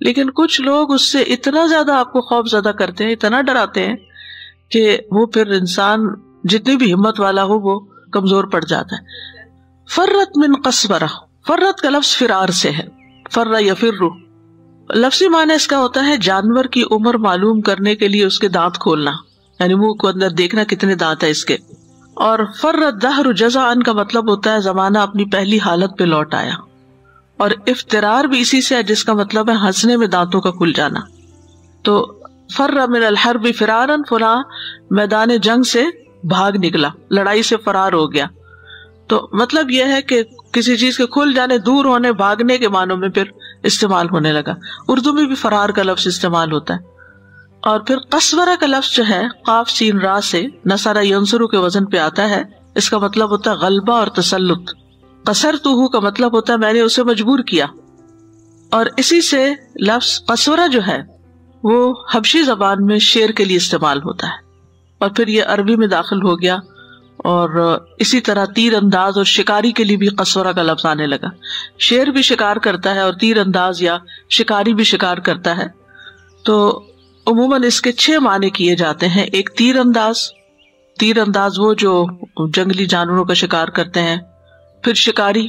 لیکن کچھ لوگ اس سے اتنا زیادہ آپ کو خوف زدہ کرتے ہیں، اتنا ڈراتے ہیں کہ وہ پھر انسان جتنی بھی ہمت والا ہو وہ کمزور پڑ جاتا ہے۔ فرت من قصورہ، فرت کا لفظ فرار سے ہے، فر یفر، لفظی معنی اس کا ہوتا ہے جانور کی عمر معلوم کرنے کے لیے اس کے دانت کھولنا، یعنی منہ کو اندر دیکھنا کتنے دانت ہے اس کے۔ اور فرت دہر جزعا کا مطلب ہوتا ہے زمانہ اپنی پہلی حالت پہ لوٹ آیا، اور افترار بھی اسی سے ہے جس کا مطلب ہے ہنسنے میں دانتوں کا کھل جانا۔ تو فر من الحرب فرارا، فلاں میدان جنگ سے بھاگ نکلا، لڑائی سے فرار ہو گیا۔ تو مطلب یہ ہے کہ کسی چیز کے کھل جانے، دور ہونے، بھاگنے کے معنوں میں پھر استعمال ہونے لگا۔ اردو میں بھی فرار کا لفظ استعمال ہوتا ہے۔ اور پھر قصورہ کا لفظ جو ہے قاف سین را سے نصر ینصر کے وزن پہ آتا ہے، اس کا مطلب ہوتا ہے غلبہ اور تسلط۔ قصرتہ کا مطلب ہوتا ہے میں نے اسے مجبور کیا، اور اسی سے لفظ قصورہ جو ہے وہ حبشی زبان میں شیر کے لیے استعمال ہوتا ہے، اور پھر یہ عربی میں داخل ہو گیا، اور اسی طرح تیر انداز اور شکاری کے لیے بھی قصورہ کا لفظ آنے لگا۔ شیر بھی شکار کرتا ہے اور تیر انداز یا شکاری بھی شکار کرتا ہے۔ تو عموماً اس کے 6 معنی کیے جاتے ہیں۔ ایک تیر انداز، تیر انداز وہ جو جنگلی جانوروں کا شکار کرتے ہیں۔ پھر شکاری،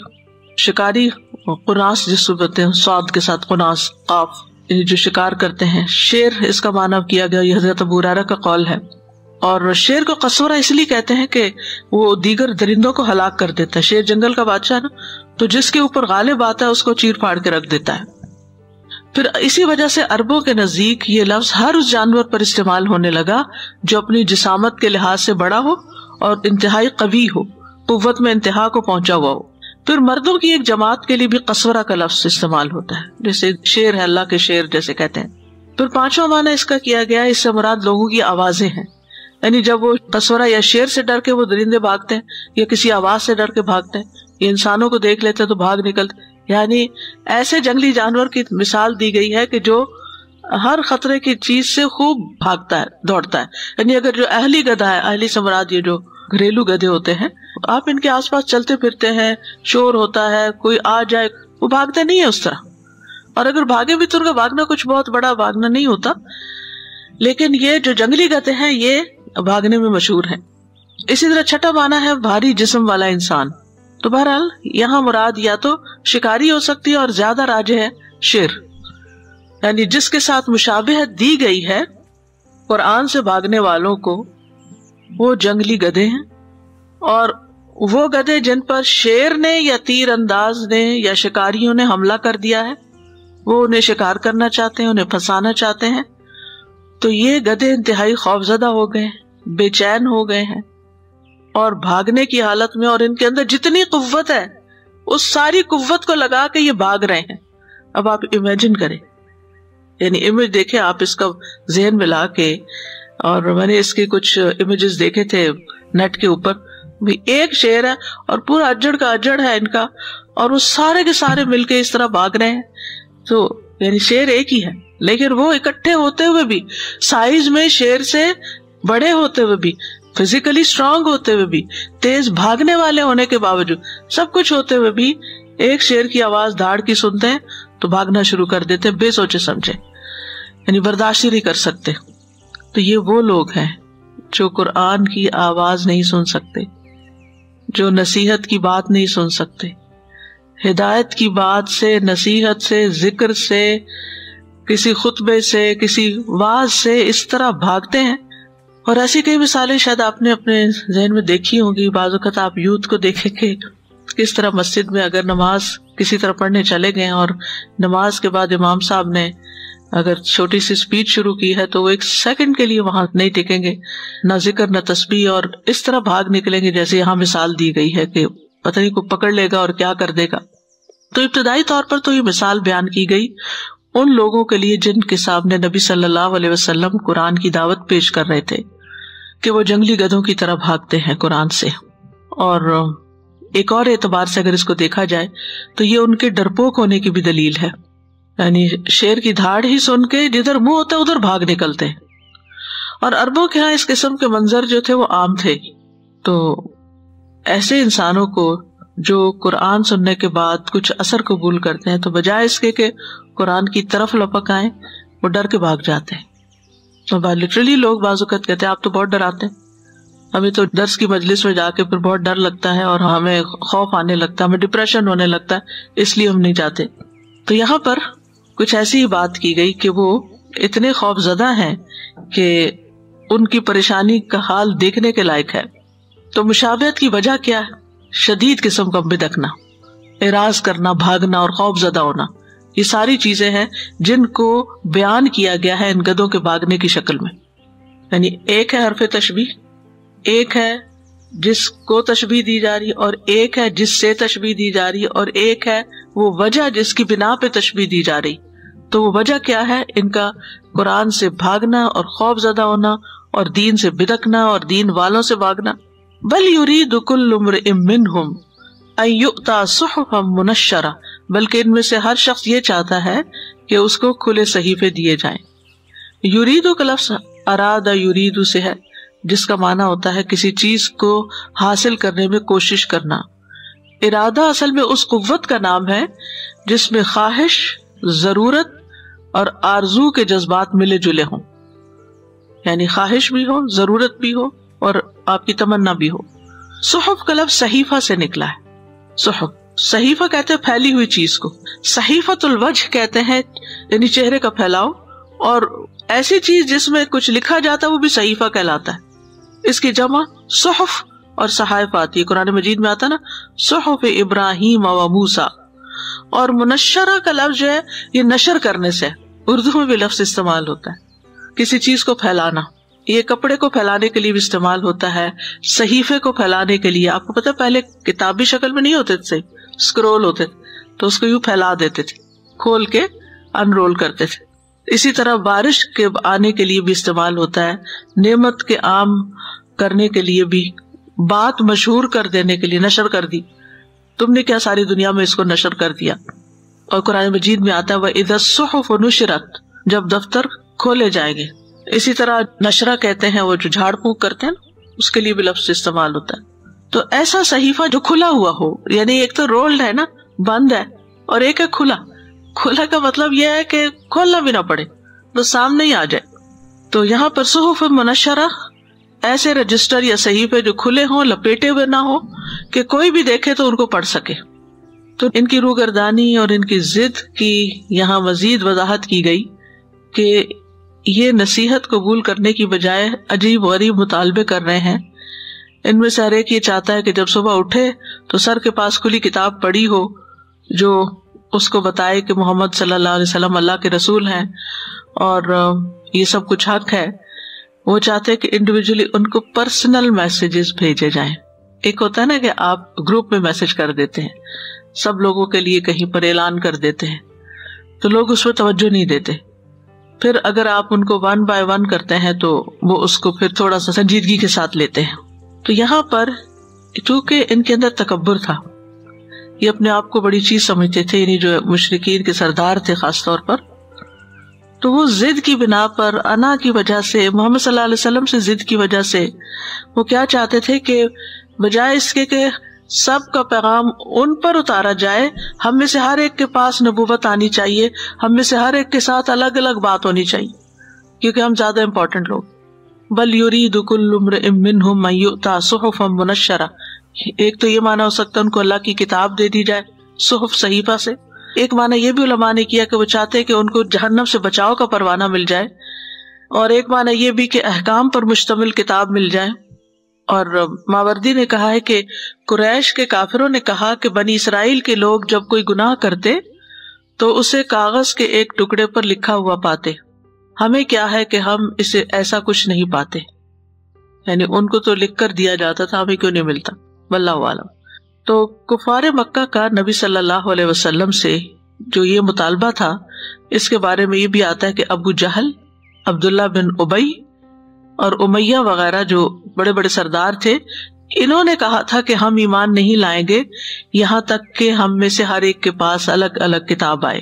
شکاری قناص جس کو بولتے ہیں صاد کے ساتھ قناص قاف، جو شکار کرتے ہیں۔ شیر اس کا معنی کیا گیا، یہ حضرت ابو ہریرہ کا قول ہے۔ اور شیر کو قصورہ اس لیے کہتے ہیں کہ وہ دیگر درندوں کو ہلاک کر دیتا ہے۔ شیر جنگل کا بادشاہ نا، تو جس کے اوپر غالب آتا ہے اس کو چیر پھاڑ کے رکھ دیتا ہے۔ پھر اسی وجہ سے عربوں کے نزدیک یہ لفظ ہر اس جانور پر استعمال ہونے لگا جو اپنی جسامت کے لحاظ سے بڑا ہو اور انتہائی قوی ہو، قوت میں انتہا کو پہنچا ہوا ہو۔ پھر مردوں کی ایک جماعت کے لیے بھی قصورہ کا لفظ استعمال ہوتا ہے، جیسے شیر ہے، اللہ کے شیر جیسے کہتے ہیں۔ پھر 5واں معنی اس کا کیا گیا، اس سے مراد لوگوں کی آوازیں ہیں، یعنی جب وہ قصورہ یا شیر سے ڈر کے وہ درندے بھاگتے ہیں، یا کسی آواز سے ڈر کے بھاگتے ہیں، یا انسانوں کو دیکھ لیتے ہیں تو بھاگ نکلتے، یعنی ایسے جنگلی جانور کی مثال دی گئی ہے کہ جو ہر خطرے کی چیز سے خوب بھاگتا ہے، دوڑتا ہے۔ یعنی اگر جو اہلی گدھا ہے، اہلی سے مراد یہ جو گھریلو گدھے ہوتے ہیں، آپ ان کے آس پاس چلتے پھرتے ہیں، شور ہوتا ہے، کوئی آ جائے، وہ بھاگتے نہیں ہے اس طرح، اور اگر بھاگے بھی تو ان کا بھاگنا کچھ بہت بڑا بھاگنا نہیں ہوتا، لیکن یہ جو جنگلی گدھے ہیں یہ بھاگنے میں مشہور ہیں۔ اسی طرح 6واں معنی ہے بھاری جسم والا انسان۔ تو بہرحال یہاں مراد یا تو شکاری ہو سکتی ہے، اور زیادہ راجح ہے شیر، یعنی جس کے ساتھ مشابہت دی گئی ہے قرآن سے بھاگنے والوں کو، وہ جنگلی گدھے ہیں، اور وہ گدھے جن پر شیر نے یا تیر انداز نے یا شکاریوں نے حملہ کر دیا ہے، وہ انہیں شکار کرنا چاہتے ہیں، انہیں پھنسانا چاہتے ہیں، تو یہ گدھے انتہائی خوفزدہ ہو گئے، بے چین ہو گئے ہیں، اور بھاگنے کی حالت میں، اور ان کے اندر جتنی قوت ہے اس ساری قوت کو لگا کے یہ بھاگ رہے ہیں۔ اب آپ امیجن کریں، یعنی امیج دیکھیں آپ اس کا ذہن میں لا کے، اور میں نے اس کے کچھ امیجز دیکھے تھے نیٹ کے اوپر بھی، ایک شیر ہے اور پورا اجڑ کا اجڑ ہے ان کا، اور وہ سارے کے سارے مل کے اس طرح بھاگ رہے ہیں۔ تو یعنی شیر ایک ہی ہے، لیکن وہ اکٹھے ہوتے ہوئے بھی، سائز میں شیر سے بڑے ہوتے ہوئے بھی، فزیکلی اسٹرانگ ہوتے ہوئے بھی، تیز بھاگنے والے ہونے کے باوجود، سب کچھ ہوتے ہوئے بھی ایک شیر کی آواز دھاڑ کی سنتے ہیں تو بھاگنا شروع کر دیتے ہیں بے سوچے سمجھے، یعنی برداشت ہی نہیں کر سکتے۔ تو یہ وہ لوگ ہیں جو قرآن کی آواز نہیں سن سکتے، جو نصیحت کی بات نہیں سن سکتے، ہدایت کی بات سے، نصیحت سے، ذکر سے، کسی خطبے سے، کسی واعظ سے اس طرح بھاگتے ہیں۔ اور ایسی کئی مثالیں شاید آپ نے اپنے ذہن میں دیکھی ہوں گی۔ بعض اوقات آپ یوتھ کو دیکھیں کہ کس طرح مسجد میں اگر نماز کسی طرح پڑھنے چلے گئے اور نماز کے بعد امام صاحب نے اگر چھوٹی سی اسپیچ شروع کی ہے تو وہ 1 سیکنڈ کے لیے وہاں نہیں ٹکیں گے، نہ ذکر نہ تسبیح، اور اس طرح بھاگ نکلیں گے جیسے یہاں مثال دی گئی ہے کہ پتہ نہیں کوئی پکڑ لے گا اور کیا کر دے گا۔ تو ابتدائی طور پر تو یہ مثال بیان کی گئی ان لوگوں کے لیے جن کے سامنے نبی صلی اللہ علیہ وسلم قرآن کی دعوت پیش کر رہے تھے کہ وہ جنگلی گدھوں کی طرح بھاگتے ہیں قرآن سے۔ اور ایک اور اعتبار سے اگر اس کو دیکھا جائے تو یہ ان کے ڈرپوک ہونے کی بھی دلیل ہے، یعنی شیر کی دھاڑ ہی سن کے جدھر منہ ہوتا ہے ادھر بھاگ نکلتے ہیں۔ اور عربوں کے ہاں اس قسم کے منظر جو تھے وہ عام تھے۔ تو ایسے انسانوں کو جو قرآن سننے کے بعد کچھ اثر قبول کرتے ہیں تو بجائے اس کے کہ قرآن کی طرف لپک آئیں وہ ڈر کے بھاگ جاتے ہیں. اور لٹرلی لوگ بعض اوقات کہتے ہیں آپ تو بہت ڈراتے ہیں, ہمیں تو درس کی مجلس میں جا کے پھر بہت ڈر لگتا ہے اور ہمیں خوف آنے لگتا ہے, ہمیں ڈپریشن ہونے لگتا ہے, اس لیے ہم نہیں جاتے. تو یہاں پر کچھ ایسی ہی بات کی گئی کہ وہ اتنے خوف زدہ ہیں کہ ان کی پریشانی کا حال دیکھنے کے لائق ہے. تو مشابہت کی وجہ کیا ہے؟ شدید قسم کا بدکنا, اعراض کرنا, بھاگنا اور خوف زدہ ہونا, یہ ساری چیزیں ہیں جن کو بیان کیا گیا ہے ان گدھوں کے بھاگنے کی شکل میں. یعنی ایک ہے حرف تشبیہ, ایک ہے جس کو تشبیہ دی جا رہی, اور ایک ہے جس سے تشبیہ دی جا رہی, اور ایک ہے وہ وجہ جس کی بنا پہ تشبیہ دی جا رہی. تو وہ وجہ کیا ہے؟ ان کا قرآن سے بھاگنا اور خوف زدہ ہونا اور دین سے بدکنا اور دین والوں سے بھاگنا. بل یرید کل امرئ منہم ان یؤتی صحفا منشرہ, بلکہ ان میں سے ہر شخص یہ چاہتا ہے کہ اس کو کھلے صحیفے دیے جائیں. یریدو کا لفظ اراد یریدو سے ہے, جس کا معنی ہوتا ہے کسی چیز کو حاصل کرنے میں کوشش کرنا. ارادہ اصل میں اس قوت کا نام ہے جس میں خواہش, ضرورت اور آرزو کے جذبات ملے جلے ہوں. یعنی خواہش بھی ہو, ضرورت بھی ہو اور آپ کی تمنا بھی ہو. صحف کا لفظ صحیفہ سے نکلا ہے. صحف, صحیفہ کہتے ہیں پھیلی ہوئی چیز کو. صحیفۃ الوجہ کہتے ہیں یعنی چہرے کا پھیلاؤ, اور ایسی چیز جس میں کچھ لکھا جاتا ہے وہ بھی صحیفہ کہلاتا ہے. اس کی جمع صحف اور صحائف آتی ہے. قرآن مجید میں آتا نا صحف ابراہیم و موسیٰ. اور منشرہ کا لفظ جو ہے یہ نشر کرنے سے, اردو میں بھی لفظ استعمال ہوتا ہے کسی چیز کو پھیلانا. یہ کپڑے کو پھیلانے کے لیے بھی استعمال ہوتا ہے, صحیفے کو پھیلانے کے لیے. آپ کو پتا پہلے کتابی شکل میں نہیں ہوتے تھے, اسکرول ہوتے تھے, تو اس کو یوں پھیلا دیتے تھے, کھول کے انرول کرتے تھے. اسی طرح بارش کے آنے کے لیے بھی استعمال ہوتا ہے, نعمت کے عام کرنے کے لیے بھی, بات مشہور کر دینے کے لیے, نشر کر دی, تم نے کیا ساری دنیا میں اس کو نشر کر دیا. اور قرآن مجید میں آتا ہے وَإِذَا الصُّحُفُ نُشِرَتْ, جب دفتر کھولے جائیں گے. اسی طرح نشرہ کہتے ہیں وہ جو جھاڑ پھونک کرتے ہیں, اس کے لیے بھی لفظ استعمال ہوتا ہے. تو ایسا صحیفہ جو کھلا ہوا ہو, یعنی ایک تو رولڈ ہے نا, بند ہے, اور ایک ہے کھلا. کھلا کا مطلب یہ ہے کہ کھولنا بھی نہ پڑے, تو سامنے ہی آ جائے. تو یہاں پر صحف منشرہ ایسے رجسٹر یا صحیفے جو کھلے ہوں, لپیٹے ہوئے نہ ہو کہ کوئی بھی دیکھے تو ان کو پڑھ سکے. تو ان کی روگردانی اور ان کی ضد کی یہاں مزید وضاحت کی گئی کہ یہ نصیحت قبول کرنے کی بجائے عجیب غریب مطالبے کر رہے ہیں. ان میں سے ہر ایک یہ چاہتا ہے کہ جب صبح اٹھے تو سر کے پاس کھلی کتاب پڑھی ہو جو اس کو بتائے کہ محمد صلی اللہ علیہ وسلم اللہ کے رسول ہیں اور یہ سب کچھ حق ہے. وہ چاہتے کہ انڈیویجولی ان کو پرسنل میسیجز بھیجے جائیں. ایک ہوتا ہے نا کہ آپ گروپ میں میسج کر دیتے ہیں, سب لوگوں کے لیے کہیں پر اعلان کر دیتے ہیں, تو لوگ اس پہ توجہ نہیں دیتے. پھر اگر آپ ان کو 1 by 1 کرتے ہیں تو وہ اس کو پھر تھوڑا سا سنجیدگی کے ساتھ لیتے ہیں. تو یہاں پر چونکہ ان کے اندر تکبر تھا, یہ اپنے آپ کو بڑی چیز سمجھتے تھے, یعنی جو مشرکین کے سردار تھے خاص طور پر, تو وہ ضد کی بنا پر, انا کی وجہ سے, محمد صلی اللہ علیہ وسلم سے ضد کی وجہ سے وہ کیا چاہتے تھے کہ بجائے اس کے کہ سب کا پیغام ان پر اتارا جائے, ہم میں سے ہر ایک کے پاس نبوت آنی چاہیے, ہم میں سے ہر ایک کے ساتھ الگ الگ بات ہونی چاہیے, کیونکہ ہم زیادہ امپورٹنٹ لوگ. بل یرید کل امرئ منہم ان یؤتی صحفا منشرہ, ایک تو یہ معنی ہو سکتا ہے ان کو اللہ کی کتاب دے دی جائے صحف صحیفہ سے. ایک معنی یہ بھی علماء نے کیا کہ وہ چاہتے کہ ان کو جہنم سے بچاؤ کا پروانہ مل جائے, اور ایک معنی یہ بھی کہ احکام پر مشتمل کتاب مل جائے. اور ماوردی نے کہا ہے کہ قریش کے کافروں نے کہا کہ بنی اسرائیل کے لوگ جب کوئی گناہ کرتے تو اسے کاغذ کے ایک ٹکڑے پر لکھا ہوا پاتے, ہمیں کیا ہے کہ ہم اسے ایسا کچھ نہیں پاتے. یعنی ان کو تو لکھ کر دیا جاتا تھا, ہمیں کیوں نہیں ملتا, واللہ عالم. تو کفار مکہ کا نبی صلی اللہ علیہ وسلم سے جو یہ مطالبہ تھا, اس کے بارے میں یہ بھی آتا ہے کہ ابو جہل, عبداللہ بن ابی اور امیہ وغیرہ جو بڑے بڑے سردار تھے, انہوں نے کہا تھا کہ ہم ایمان نہیں لائیں گے یہاں تک کہ ہم میں سے ہر ایک کے پاس الگ الگ کتاب آئے,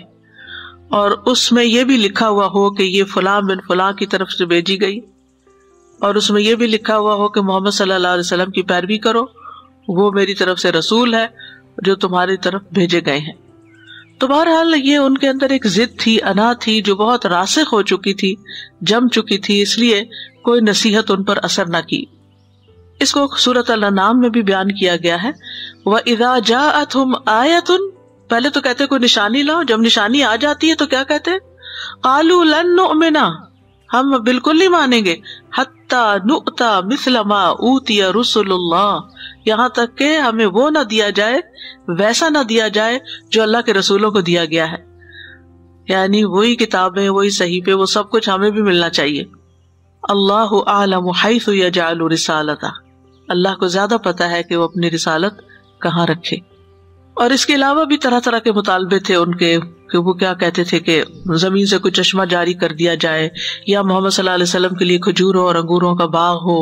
اور اس میں یہ بھی لکھا ہوا ہو کہ یہ فلاں بن فلاں کی طرف سے بھیجی گئی, اور اس میں یہ بھی لکھا ہوا ہو کہ محمد صلی اللہ علیہ وسلم کی پیروی کرو, وہ میری طرف سے رسول ہے جو تمہاری طرف بھیجے گئے ہیں. تو بہرحال یہ ان کے اندر ایک ضد تھی، انا تھی جو بہت راسخ ہو چکی تھی، جم چکی تھی، اس لیے کوئی نصیحت ان پر اثر نہ کی۔ اس کو سورۃ الانعام میں بھی بیان کیا گیا ہے، وَإِذَا جَاءَتْهُمْ آیَةٌ، پہلے تو کہتے کوئی نشانی لاؤ، جب نشانی آ جاتی ہے تو کیا کہتے ہیں؟ قَالُوا لَن نُؤْمِنَ، ہم بالکل نہیں مانیں گے، حَتَّى نُؤْتَى مِثْلَ مَا أُوتِيَ رُسُلُ اللَّهِ، یہاں تک کہ ہمیں وہ نہ دیا جائے، ویسا نہ دیا جائے جو اللہ کے رسولوں کو دیا گیا ہے، یعنی وہی کتابیں، وہی صحیفے، وہ سب کچھ ہمیں بھی ملنا چاہیے۔ اللہ اعلم حیث یجعل رسالتہ، اللہ کو زیادہ پتا ہے کہ وہ اپنی رسالت کہاں رکھے۔ اور اس کے علاوہ بھی طرح طرح کے مطالبے تھے ان کے، کہ وہ کیا کہتے تھے کہ زمین سے کوئی چشمہ جاری کر دیا جائے، یا محمد صلی اللہ علیہ وسلم کے لیے کھجوروں اور انگوروں کا باغ ہو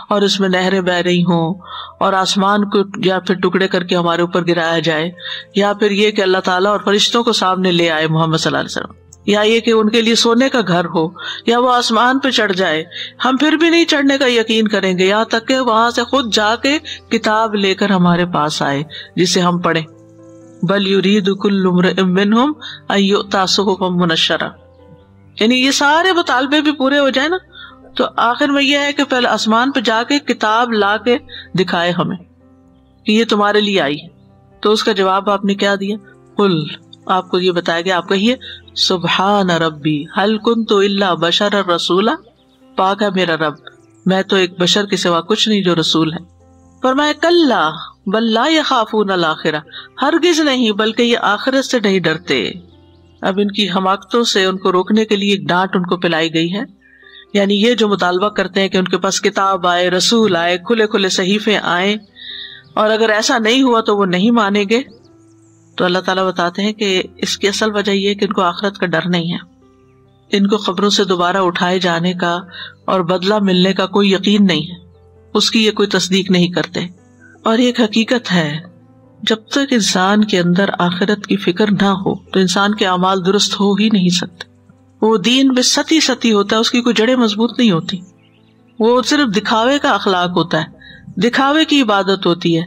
اور اس میں نہریں بہ رہی ہوں، اور آسمان کو یا پھر ٹکڑے کر کے ہمارے اوپر گرایا جائے، یا پھر یہ کہ اللہ تعالیٰ اور فرشتوں کو سامنے لے آئے محمد صلی اللہ علیہ وسلم، یا یہ کہ ان کے لیے سونے کا گھر ہو، یا وہ آسمان پہ چڑھ جائے۔ ہم پھر بھی نہیں چڑھنے کا یقین کریں گے یہاں تک کہ وہاں سے خود جا کے کتاب لے کر ہمارے پاس آئے جسے ہم پڑھیں۔ بل یرید کل امرئ منہم ان یؤتی صحفا منشرہ، یعنی یہ سارے مطالبے بھی پورے ہو جائیں نا تو آخر میں یہ ہے کہ پہلے آسمان پہ جا کے کتاب لا کے دکھائے ہمیں کہ یہ تمہارے لیے آئی۔ تو اس کا جواب آپ نے کیا دیا؟ قل، آپ کو یہ بتایا گیا، آپ کہیے سبحان ربی هل کنت الا بشرا رسولا، پاک ہے میرا رب، میں تو ایک بشر کے سوا کچھ نہیں جو رسول ہے۔ فرمایا کلا بل لا یخافون الآخرہ، ہرگز نہیں بلکہ یہ آخرت سے نہیں ڈرتے۔ اب ان کی حماقتوں سے ان کو روکنے کے لیے ایک ڈانٹ ان کو پلائی گئی ہے، یعنی یہ جو مطالبہ کرتے ہیں کہ ان کے پاس کتاب آئے، رسول آئے، کھلے کھلے صحیفے آئیں، اور اگر ایسا نہیں ہوا تو وہ نہیں مانیں گے، تو اللہ تعالیٰ بتاتے ہیں کہ اس کی اصل وجہ یہ ہے کہ ان کو آخرت کا ڈر نہیں ہے، ان کو قبروں سے دوبارہ اٹھائے جانے کا اور بدلہ ملنے کا کوئی یقین نہیں ہے، اس کی یہ کوئی تصدیق نہیں کرتے۔ اور یہ ایک حقیقت ہے، جب تک انسان کے اندر آخرت کی فکر نہ ہو تو انسان کے اعمال درست ہو ہی نہیں سکتے۔ وہ دین میں ستی ہوتا ہے، اس کی کوئی جڑیں مضبوط نہیں ہوتی، وہ صرف دکھاوے کا اخلاق ہوتا ہے، دکھاوے کی عبادت ہوتی ہے،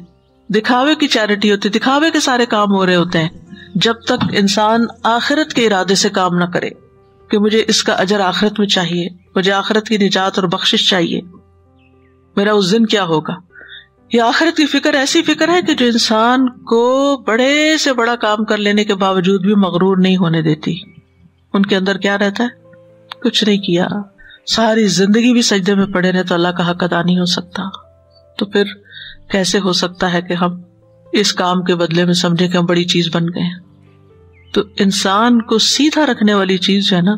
دکھاوے کی چیریٹی ہوتی ہے، دکھاوے کے سارے کام ہو رہے ہوتے ہیں، جب تک انسان آخرت کے ارادے سے کام نہ کرے کہ مجھے اس کا اجر آخرت میں چاہیے، مجھے آخرت کی نجات اور بخشش چاہیے، میرا اس دن کیا ہوگا۔ یہ آخرت کی فکر ایسی فکر ہے کہ جو انسان کو بڑے سے بڑا کام کر لینے کے باوجود بھی مغرور نہیں ہونے دیتی۔ ان کے اندر کیا رہتا ہے؟ کچھ نہیں کیا، ساری زندگی بھی سجدے میں پڑے رہے تو اللہ کا حق ادا نہیں ہو سکتا، تو پھر کیسے ہو سکتا ہے کہ ہم اس کام کے بدلے میں سمجھے کہ ہم بڑی چیز بن گئے ہیں۔ تو انسان کو سیدھا رکھنے والی چیز جو ہے نا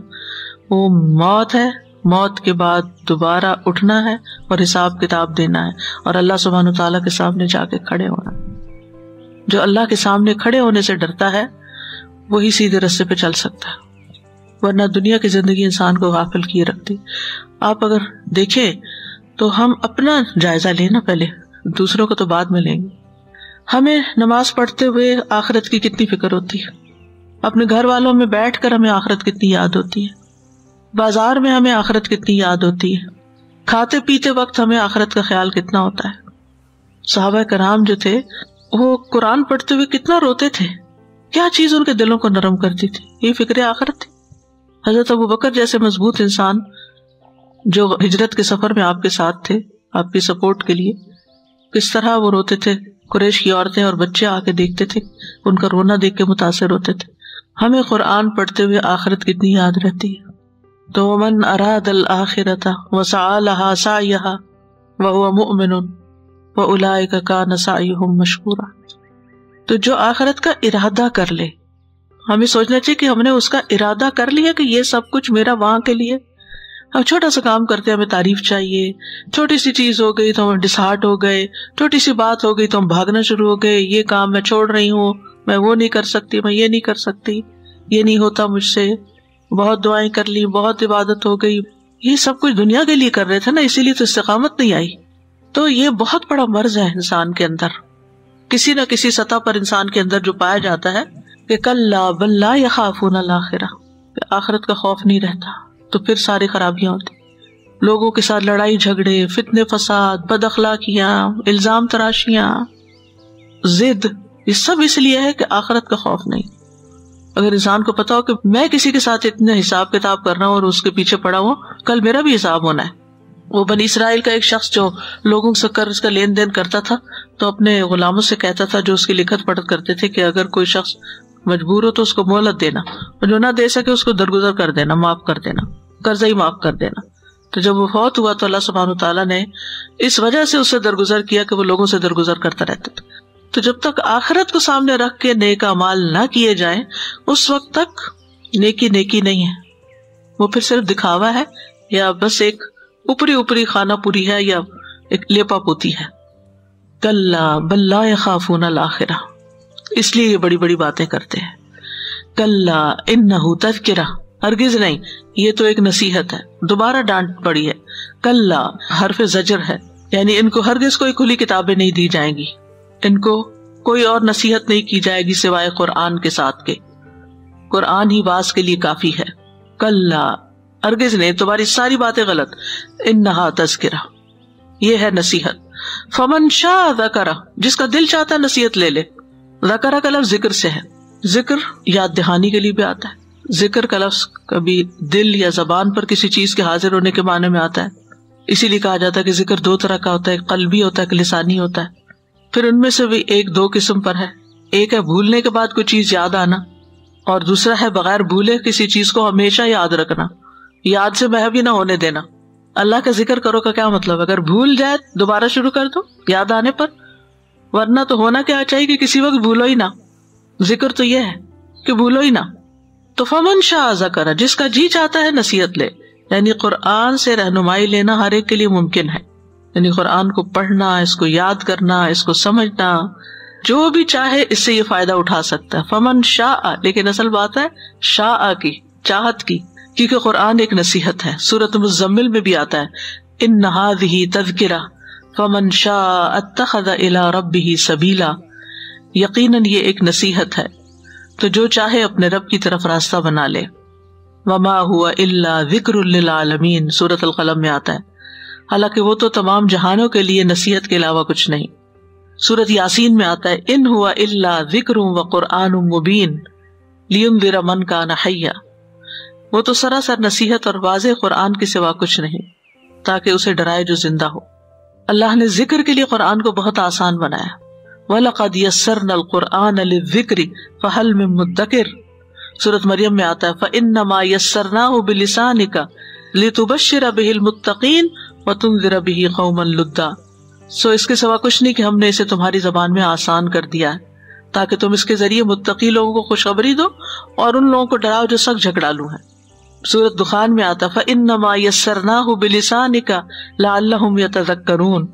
وہ موت ہے، موت کے بعد دوبارہ اٹھنا ہے اور حساب کتاب دینا ہے، اور اللہ سبحانہ تعالیٰ کے سامنے جا کے کھڑے ہونا۔ جو اللہ کے سامنے کھڑے ہونے سے ڈرتا ہے وہی سیدھے رستے پہ چل سکتا ہے، ورنہ دنیا کی زندگی انسان کو غافل کیے رکھتی۔ آپ اگر دیکھیں تو ہم اپنا جائزہ لینا، پہلے دوسروں کو تو بعد میں لیں گے۔ ہمیں نماز پڑھتے ہوئے آخرت کی کتنی فکر ہوتی ہے، اپنے گھر والوں میں بیٹھ کر ہمیں آخرت کتنی یاد ہوتی ہے، بازار میں ہمیں آخرت کتنی یاد ہوتی ہے، کھاتے پیتے وقت ہمیں آخرت کا خیال کتنا ہوتا ہے۔ صحابہ کرام جو تھے وہ قرآن پڑھتے ہوئے کتنا روتے تھے، کیا چیز ان کے دلوں کو نرم کرتی تھی؟ یہ فکر آخرت تھی۔ حضرت ابوبکر جیسے مضبوط انسان جو ہجرت کے سفر میں آپ کے ساتھ تھے، آپ کی سپورٹ کے لیے، کس طرح وہ روتے تھے، قریش کی عورتیں اور بچے آ کے دیکھتے تھے، ان کا رونا دیکھ کے متاثر ہوتے تھے۔ ہمیں قرآن پڑھتے ہوئے آخرت کتنی یاد رہتی ہے۔ تو من اراد الآخرۃ وسعى لها سعيها وهو مؤمن واولئک کان سعیهم مشکورا، تو جو آخرت کا ارادہ کر لے، ہمیں سوچنا چاہیے کہ ہم نے اس کا ارادہ کر لیا کہ یہ سب کچھ میرا وہاں کے لیے۔ ہم چھوٹا سا کام کرتے ہمیں تعریف چاہیے، چھوٹی سی چیز ہو گئی تو ہم ڈسہارٹ ہو گئے، چھوٹی سی بات ہو گئی تو ہم بھاگنا شروع ہو گئے، یہ کام میں چھوڑ رہی ہوں، میں وہ نہیں کر سکتی، میں یہ نہیں کر سکتی، یہ نہیں ہوتا مجھ سے، بہت دعائیں کر لی، بہت عبادت ہو گئی، یہ سب کچھ دنیا کے لیے کر رہے تھے نا، اسی لیے تو استقامت نہیں آئی۔ تو یہ بہت بڑا مرض ہے انسان کے اندر، کسی نہ کسی سطح پر انسان کے اندر جو پایا جاتا ہے کہ کلا بل لا یخافون الآخرہ، آخرت کا خوف نہیں رہتا، تو پھر ساری خرابیاں ہوتی، لوگوں کے ساتھ لڑائی جھگڑے، فتنے فساد، بد اخلاقیاں، الزام تراشیاں، ضد، یہ سب اس لیے ہے کہ آخرت کا خوف نہیں۔ اگر انسان کو پتا ہو کہ میں کسی کے ساتھ اتنے حساب کتاب کر رہا ہوں اور اس کے پیچھے پڑا ہوں، کل میرا بھی حساب ہونا ہے. وہ بنی اسرائیل کا ایک شخص جو لوگوں سے قرض کا لین دین کرتا تھا تو اپنے غلاموں سے کہتا تھا جو اس کی لکھت پڑھت کرتے تھے کہ اگر کوئی شخص مجبور ہو تو اس کو مہلت دینا، اور جو نہ دے سکے اس کو درگزر کر دینا، معاف کر دینا، قرضہ ہی معاف کر دینا. تو جب وہ فوت ہوا تو اللہ سبحانہ تعالیٰ نے اس وجہ سے اس سے درگزر کیا کہ وہ لوگوں سے درگزر کرتا رہتا تھا. تو جب تک آخرت کو سامنے رکھ کے نیک اعمال نہ کیے جائیں اس وقت تک نیکی نیکی نہیں ہے، وہ پھر صرف دکھاوا ہے یا بس ایک اوپری خانہ پوری ہے یا ایک لیپا پوتی ہے. کلا بل لا یخافون الآخرہ، اس لیے یہ بڑی بڑی باتیں کرتے ہیں. کلا انہ تذکرہ، ہرگز نہیں، یہ تو ایک نصیحت ہے. دوبارہ ڈانٹ پڑی ہے. کلا حرف زجر ہے، یعنی ان کو ہرگز کوئی کھلی کتابیں نہیں دی جائیں گی، ان کو کوئی اور نصیحت نہیں کی جائے گی سوائے قرآن کے ساتھ کے. قرآن ہی باز کے لیے کافی ہے. کلا ہرگز نہیں، تمہاری ساری باتیں غلط. انہا تذکرہ، یہ ہے نصیحت. فمن شاء ذکرہ، جس کا دل چاہتا ہے نصیحت لے لے. ذکرہ کا لفظ ذکر سے ہے. ذکر یاد دہانی کے لیے بھی آتا ہے. ذکر کا لفظ کبھی دل یا زبان پر کسی چیز کے حاضر ہونے کے معنی میں آتا ہے. اسی لیے کہا جاتا ہے کہ ذکر دو طرح کا ہوتا ہے، ایک قلبی ہوتا ہے، ایک لسانی ہوتا ہے. پھر ان میں سے بھی ایک دو قسم پر ہے. ایک ہے بھولنے کے بعد کوئی چیز یاد آنا، اور دوسرا ہے بغیر بھولے کسی چیز کو ہمیشہ یاد رکھنا، یاد سے محو ہی نہ ہونے دینا. اللہ کا ذکر کرو کا کیا مطلب؟ اگر بھول جائے دوبارہ شروع کر دو یاد آنے پر، ورنہ تو ہونا کیا چاہیے کہ کسی وقت بھولو ہی نہ. ذکر تو یہ ہے کہ بھولو ہی نہ. تو فمن شاء ذکر، جس کا جی چاہتا ہے نصیحت لے. یعنی قرآن سے رہنمائی لینا ہر ایک کے لیے ممکن ہے. یعنی قرآن کو پڑھنا، اس کو یاد کرنا، اس کو سمجھنا، جو بھی چاہے اس سے یہ فائدہ اٹھا سکتا ہے. فمن شاء، لیکن اصل بات ہے شاء کی، چاہت کی، کیونکہ قرآن ایک نصیحت ہے. سورۃ مزمل میں بھی آتا ہے ان ھذہ تذکرہ فمن شاء اتخذ الی ربہ سبیلا، یقیناً یہ ایک نصیحت ہے تو جو چاہے اپنے رب کی طرف راستہ بنا لے. وما هو الا ذکر للعالمین، سورۃ القلم میں آتا ہے. حالانکہ وہ تو تمام جہانوں کے لیے نصیحت کے علاوہ کچھ نہیں. سورۃ یاسین میں آتا ہے ان هو الا ذکر وقرآن مبین لینذر من کان حیا، وہ تو سراسر نصیحت اور واضح قرآن کے سوا کچھ نہیں تاکہ اسے ڈرائے جو زندہ ہو. اللہ نے ذکر کے لیے قرآن کو بہت آسان بنایا. وَلَقَدْ يَسَّرْنَا الْقُرْآنَ لِلذِّكْرِ فَهَلْ مِن مُدَّكِرٍ، سورۃ مریم میں آتا ہے فَإِنَّمَا يَسَّرْنَاهُ بِلِسَانِكَ لِتُبَشِّرَ بِهِ الْمُتَّقِينَ وَتُنذِرَ بِهِ قَوْمًا لُدًّا. سو اس کے سوا کچھ نہیں کہ ہم نے اسے تمہاری زبان میں آسان کر دیا ہے تاکہ تم اس کے ذریعے متقی لوگوں کو خوشخبری دو اور ان لوگوں کو ڈراؤ جو سخت جھگڑالو ہیں. سورۃ دخان میں آتا فَإِنَّمَا يَسَّرْنَاهُ بِلِسَانِكَ لَعَلَّهُمْ يَتَذَكَّرُونَ.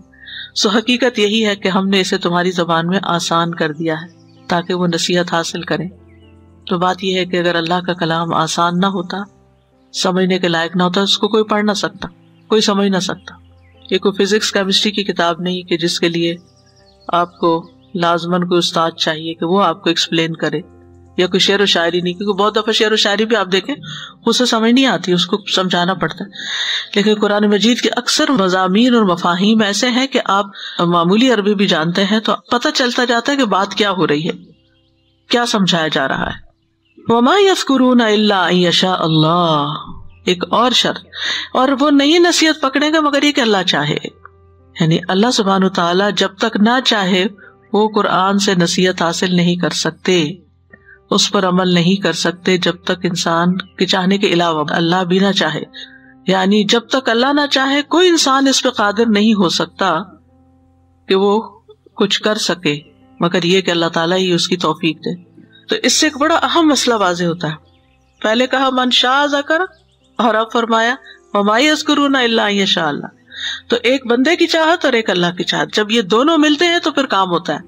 سو حقیقت یہی ہے کہ ہم نے اسے تمہاری زبان میں آسان کر دیا ہے تاکہ وہ نصیحت حاصل کریں. تو بات یہ ہے کہ اگر اللہ کا کلام آسان نہ ہوتا، سمجھنے کے لائق نہ ہوتا، اس کو کوئی پڑھ نہ سکتا، کوئی سمجھ نہ سکتا. یہ کوئی فزکس کیمسٹری کی کتاب نہیں کہ جس کے لیے آپ کو لازماً کوئی استاد چاہیے کہ وہ آپ کو ایکسپلین کرے، یا کوئی شعر و شاعری نہیں، کیونکہ بہت دفعہ شعر و شاعری بھی آپ دیکھیں اسے سمجھ نہیں آتی، اس کو سمجھانا پڑتا ہے. لیکن قرآن مجید کے اکثر مضامین اور مفاہیم ایسے ہیں کہ آپ معمولی عربی بھی جانتے ہیں تو پتہ چلتا جاتا ہے کہ بات کیا ہو رہی ہے، کیا سمجھایا جا رہا ہے. وما یذکرون الا ان یشاء اللہ، ایک اور شرط، اور وہ نہیں نصیحت پکڑے گا مگر یہ کہ اللہ چاہے. یعنی اللہ سبحانہ تعالیٰ جب تک نہ چاہے وہ قرآن سے نصیحت حاصل نہیں کر سکتے، اس پر عمل نہیں کر سکتے جب تک انسان کے چاہنے کے علاوہ اللہ بھی نہ چاہے. یعنی جب تک اللہ نہ چاہے کوئی انسان اس پہ قادر نہیں ہو سکتا کہ وہ کچھ کر سکے مگر یہ کہ اللہ تعالیٰ ہی اس کی توفیق دے. تو اس سے ایک بڑا اہم مسئلہ واضح ہوتا ہے. پہلے کہا من شاء ذکر، اور اب فرمایا وما یذکرون الا ان یشاء اللہ. تو ایک بندے کی چاہت اور ایک اللہ کی چاہت، جب یہ دونوں ملتے ہیں تو پھر کام ہوتا ہے.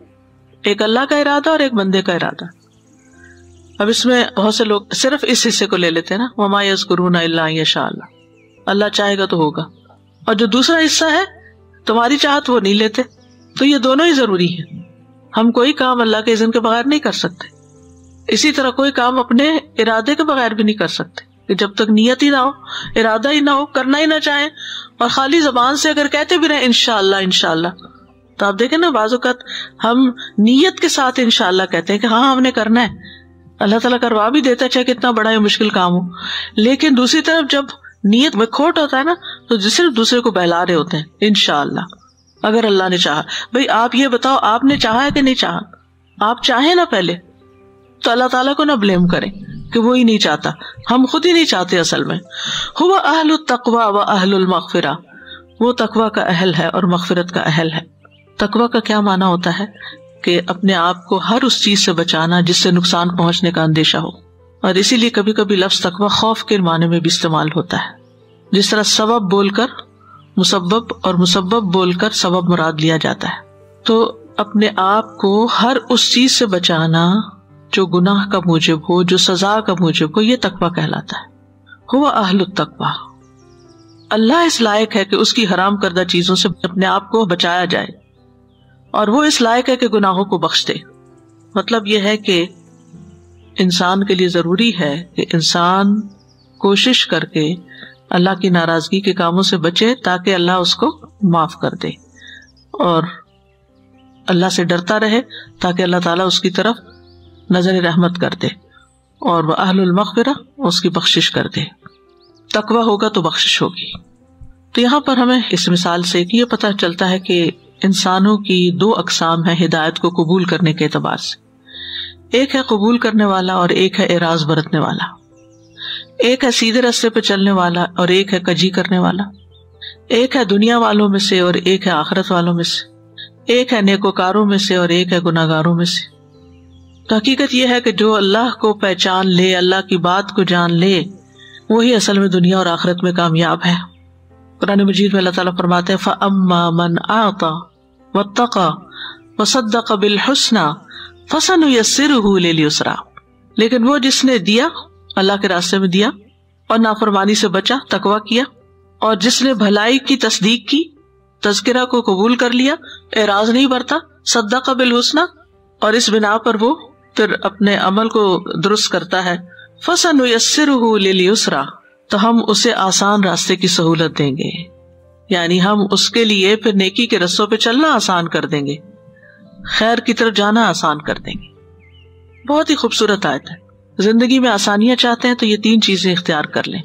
ایک اللہ کا ارادہ اور ایک بندے کا ارادہ. اب اس میں بہت سے لوگ صرف اس حصے کو لے لیتے ہیں نا، وما یذکرون الا ان یشاء اللہ، اللہ چاہے گا تو ہوگا. اور جو دوسرا حصہ ہے تمہاری چاہت وہ نہیں لیتے. تو یہ دونوں ہی ضروری ہیں. ہم کوئی کام اللہ کے اذن کے بغیر نہیں کر سکتے، اسی طرح کوئی کام اپنے ارادے کے بغیر بھی نہیں کر سکتے. کہ جب تک نیت ہی نہ ہو، ارادہ ہی نہ ہو، کرنا ہی نہ چاہیں، اور خالی زبان سے اگر کہتے بھی رہے انشاءاللہ انشاءاللہ، تو آپ دیکھیں نا بعض اوقات ہم نیت کے ساتھ انشاءاللہ کہتے ہیں کہ ہاں ہم نے کرنا ہے، اللہ تعالیٰ کروا بھی دیتا ہے چاہے کتنا بڑا یا مشکل کام ہو. لیکن دوسری طرف جب نیت میں کھوٹ ہوتا ہے نا تو صرف دوسرے کو بہلا رہے ہوتے ہیں. انشاءاللہ اگر اللہ نے چاہا. بھئی آپ یہ بتاؤ آپ نے چاہا ہے کہ نہیں چاہا؟ آپ چاہیں نا پہلے تو اللہ تعالیٰ کو نہ بلیم کریں کہ وہی نہیں چاہتا. ہم خود ہی نہیں چاہتے اصل میں. ہوا اہل التقوی و اہل المغفرہ، وہ تقوی کا اہل ہے اور مغفرت کا اہل ہے. تقوی کا کیا معنی ہوتا ہے کہ اپنے آپ کو ہر اس چیز سے بچانا جس سے نقصان پہنچنے کا اندیشہ ہو. اور اسی لیے کبھی کبھی لفظ تقوی خوف کے معنی میں بھی استعمال ہوتا ہے. جس طرح سبب بول کر مسبب اور مسبب بول کر سبب مراد لیا جاتا ہے. تو اپنے آپ کو ہر اس چیز سے بچانا جو گناہ کا موجب ہو، جو سزا کا موجب ہو، یہ تقوی کہلاتا ہے. ہوا اہل التقوی، اللہ اس لائق ہے کہ اس کی حرام کردہ چیزوں سے اپنے آپ کو بچایا جائے، اور وہ اس لائق ہے کہ گناہوں کو بخش دے. مطلب یہ ہے کہ انسان کے لیے ضروری ہے کہ انسان کوشش کر کے اللہ کی ناراضگی کے کاموں سے بچے تاکہ اللہ اس کو معاف کر دے، اور اللہ سے ڈرتا رہے تاکہ اللہ تعالیٰ اس کی طرف نظر رحمت کر دے، اور وہ اہل المغفرہ اس کی بخشش کر دے. تقوی ہوگا تو بخشش ہوگی. تو یہاں پر ہمیں اس مثال سے یہ پتہ چلتا ہے کہ انسانوں کی دو اقسام ہیں ہدایت کو قبول کرنے کے اعتبار سے. ایک ہے قبول کرنے والا اور ایک ہے اعراض برتنے والا. ایک ہے سیدھے راستے پہ چلنے والا اور ایک ہے کجی کرنے والا. ایک ہے دنیا والوں میں سے اور ایک ہے آخرت والوں میں سے. ایک ہے نیکوکاروں میں سے اور ایک ہے گناہگاروں میں سے. تو حقیقت یہ ہے کہ جو اللہ کو پہچان لے، اللہ کی بات کو جان لے، وہی اصل میں دنیا اور آخرت میں کامیاب ہے. قرآن مجید میں اللہ تعالیٰ فرماتے ہیں فَأَمَّا مَنْ أَعْطَى وَاتَّقَى وَصَدَّقَ بِالْحُسْنَى فَسَنُيَسِّرُهُ لِلْيُسْرَى. لیکن وہ جس نے دیا، اللہ کے راستے میں دیا، اور نافرمانی سے بچا، تقویٰ کیا، اور جس نے بھلائی کی تصدیق کی، تذکرہ کو قبول کر لیا، اعراض نہیں برتا، صدق بالحسنى، اور اس بنا پر وہ پھر اپنے عمل کو درست کرتا ہے، فَسَنُيَسِّرُهُ لِلْيُسْرَى، تو ہم اسے آسان راستے کی سہولت دیں گے. یعنی ہم اس کے لیے پھر نیکی کے رستوں پہ چلنا آسان کر دیں گے، خیر کی طرف جانا آسان کر دیں گے. بہت ہی خوبصورت آیت ہے. زندگی میں آسانیاں چاہتے ہیں تو یہ تین چیزیں اختیار کر لیں،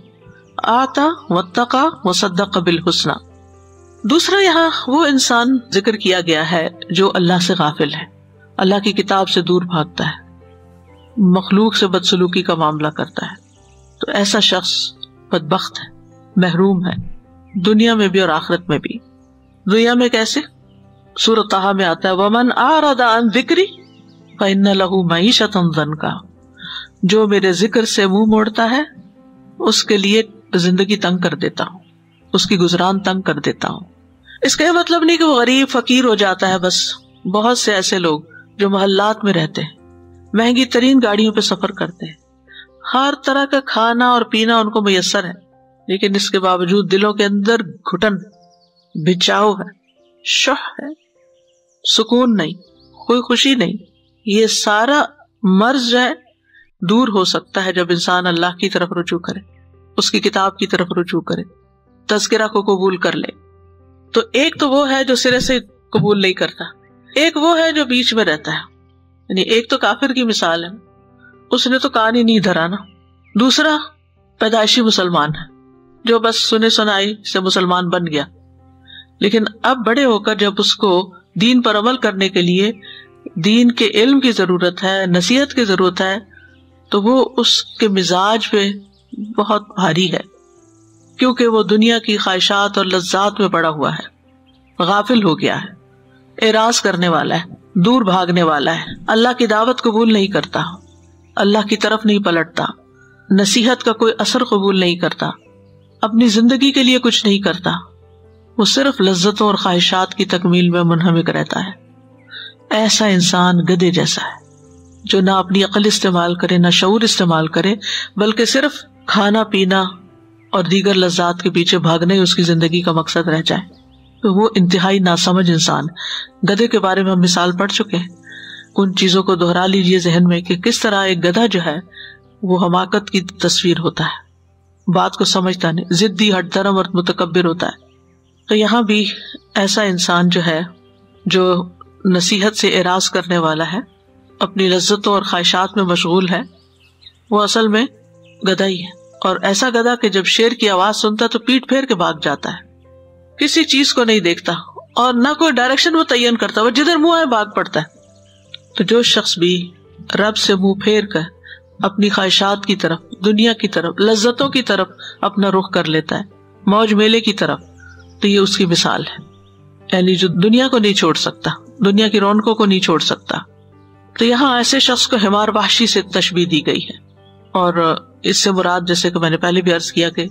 آتا واتقا وصدق بالحسنى. دوسرا یہاں وہ انسان ذکر کیا گیا ہے جو اللہ سے غافل ہے، اللہ کی کتاب سے دور بھاگتا ہے، مخلوق سے بدسلوکی کا معاملہ کرتا ہے. تو ایسا شخص بدبخت ہے، محروم ہے، دنیا میں بھی اور آخرت میں بھی. دنیا میں کیسے؟ سورۃ طٰہٰ میں آتا ہے وَمَنْ أَعْرَضَ عَنْ ذِكْرِي فَإِنَّ لَهُ مَعِيشَةً ضَنْكًا. جو میرے ذکر سے منہ موڑتا ہے اس کے لیے زندگی تنگ کر دیتا ہوں، اس کی گزران تنگ کر دیتا ہوں. اس کا یہ مطلب نہیں کہ وہ غریب فقیر ہو جاتا ہے. بس بہت سے ایسے لوگ جو محلات میں رہتے ہیں، مہنگی ترین گاڑیوں پہ سفر کرتے ہیں، ہر طرح کا کھانا اور پینا ان کو میسر ہے، لیکن اس کے باوجود دلوں کے اندر گھٹن، بچاؤ ہے، شح ہے، سکون نہیں، کوئی خوشی نہیں. یہ سارا مرض جو ہے دور ہو سکتا ہے جب انسان اللہ کی طرف رجوع کرے، اس کی کتاب کی طرف رجوع کرے، تذکرہ کو قبول کر لے. تو ایک تو وہ ہے جو سرے سے قبول نہیں کرتا، ایک وہ ہے جو بیچ میں رہتا ہے. یعنی ایک تو کافر کی مثال ہے، اس نے تو کان ہی نہیں دھرا نا. دوسرا پیدائشی مسلمان ہے جو بس سنے سنائی سے مسلمان بن گیا، لیکن اب بڑے ہو کر جب اس کو دین پر عمل کرنے کے لیے دین کے علم کی ضرورت ہے، نصیحت کی ضرورت ہے، تو وہ اس کے مزاج پہ بہت بھاری ہے، کیونکہ وہ دنیا کی خواہشات اور لذات میں پڑا ہوا ہے، غافل ہو گیا ہے، اعراض کرنے والا ہے، دور بھاگنے والا ہے، اللہ کی دعوت قبول نہیں کرتا، اللہ کی طرف نہیں پلٹتا، نصیحت کا کوئی اثر قبول نہیں کرتا، اپنی زندگی کے لیے کچھ نہیں کرتا، وہ صرف لذتوں اور خواہشات کی تکمیل میں منہمک رہتا ہے. ایسا انسان گدھے جیسا ہے جو نہ اپنی عقل استعمال کرے، نہ شعور استعمال کرے، بلکہ صرف کھانا پینا اور دیگر لذات کے پیچھے بھاگنا ہی اس کی زندگی کا مقصد رہ جائے. تو وہ انتہائی ناسمجھ انسان. گدھے کے بارے میں ہم مثال پڑھ چکے ہیں، ان چیزوں کو دہرا لیجئے ذہن میں کہ کس طرح ایک گدھا جو ہے وہ حماقت کی تصویر ہوتا ہے، بات کو سمجھتا نہیں، ضدی، ہٹ دھرم اور متکبر ہوتا ہے. تو یہاں بھی ایسا انسان جو ہے جو نصیحت سے اعراض کرنے والا ہے، اپنی لذتوں اور خواہشات میں مشغول ہے، وہ اصل میں گدھا ہی ہے، اور ایسا گدھا کہ جب شیر کی آواز سنتا تو پیٹ پھیر کے بھاگ جاتا ہے، کسی چیز کو نہیں دیکھتا اور نہ کوئی ڈائریکشن متعین کرتا، وہ جدھر منہ آئے بھاگ پڑتا ہے۔ تو جو شخص بھی رب سے منہ پھیر کر اپنی خواہشات کی طرف، دنیا کی طرف، لذتوں کی طرف اپنا رخ کر لیتا ہے، موج میلے کی طرف، تو یہ اس کی مثال ہے، یعنی جو دنیا کو نہیں چھوڑ سکتا، دنیا کی رونقوں کو نہیں چھوڑ سکتا۔ تو یہاں ایسے شخص کو حمار وحشی سے تشبیہ دی گئی ہے، اور اس سے مراد جیسے کہ میں نے پہلے بھی عرض کیا کہ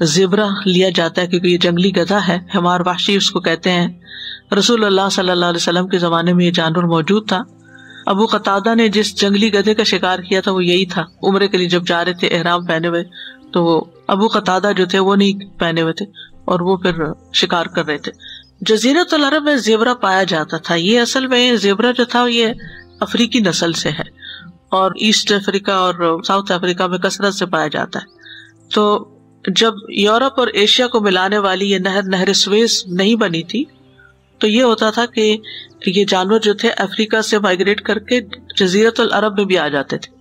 زیبرا لیا جاتا ہے کیونکہ یہ جنگلی گدھا ہے، حمار وحشی اس کو کہتے ہیں۔ رسول اللہ صلی اللہ علیہ وسلم کے زمانے میں یہ جانور موجود تھا۔ ابو قتادہ نے جس جنگلی گدھے کا شکار کیا تھا وہ یہی تھا، عمرے کے لیے جب جا رہے تھے احرام پہنے ہوئے، تو وہ ابو قتادہ جو تھے وہ نہیں پہنے ہوئے تھے اور وہ پھر شکار کر رہے تھے۔ جزیرۃ العرب میں زیبرا پایا جاتا تھا، یہ اصل میں زیبرا جو تھا یہ افریقی نسل سے ہے اور ایسٹ افریقہ اور ساؤتھ افریقہ میں کثرت سے پایا جاتا ہے۔ تو جب یورپ اور ایشیا کو ملانے والی یہ نہر سویز نہیں بنی تھی تو یہ ہوتا تھا کہ یہ جانور جو تھے افریقہ سے مائگریٹ کر کے جزیرۃ العرب میں بھی آ جاتے تھے،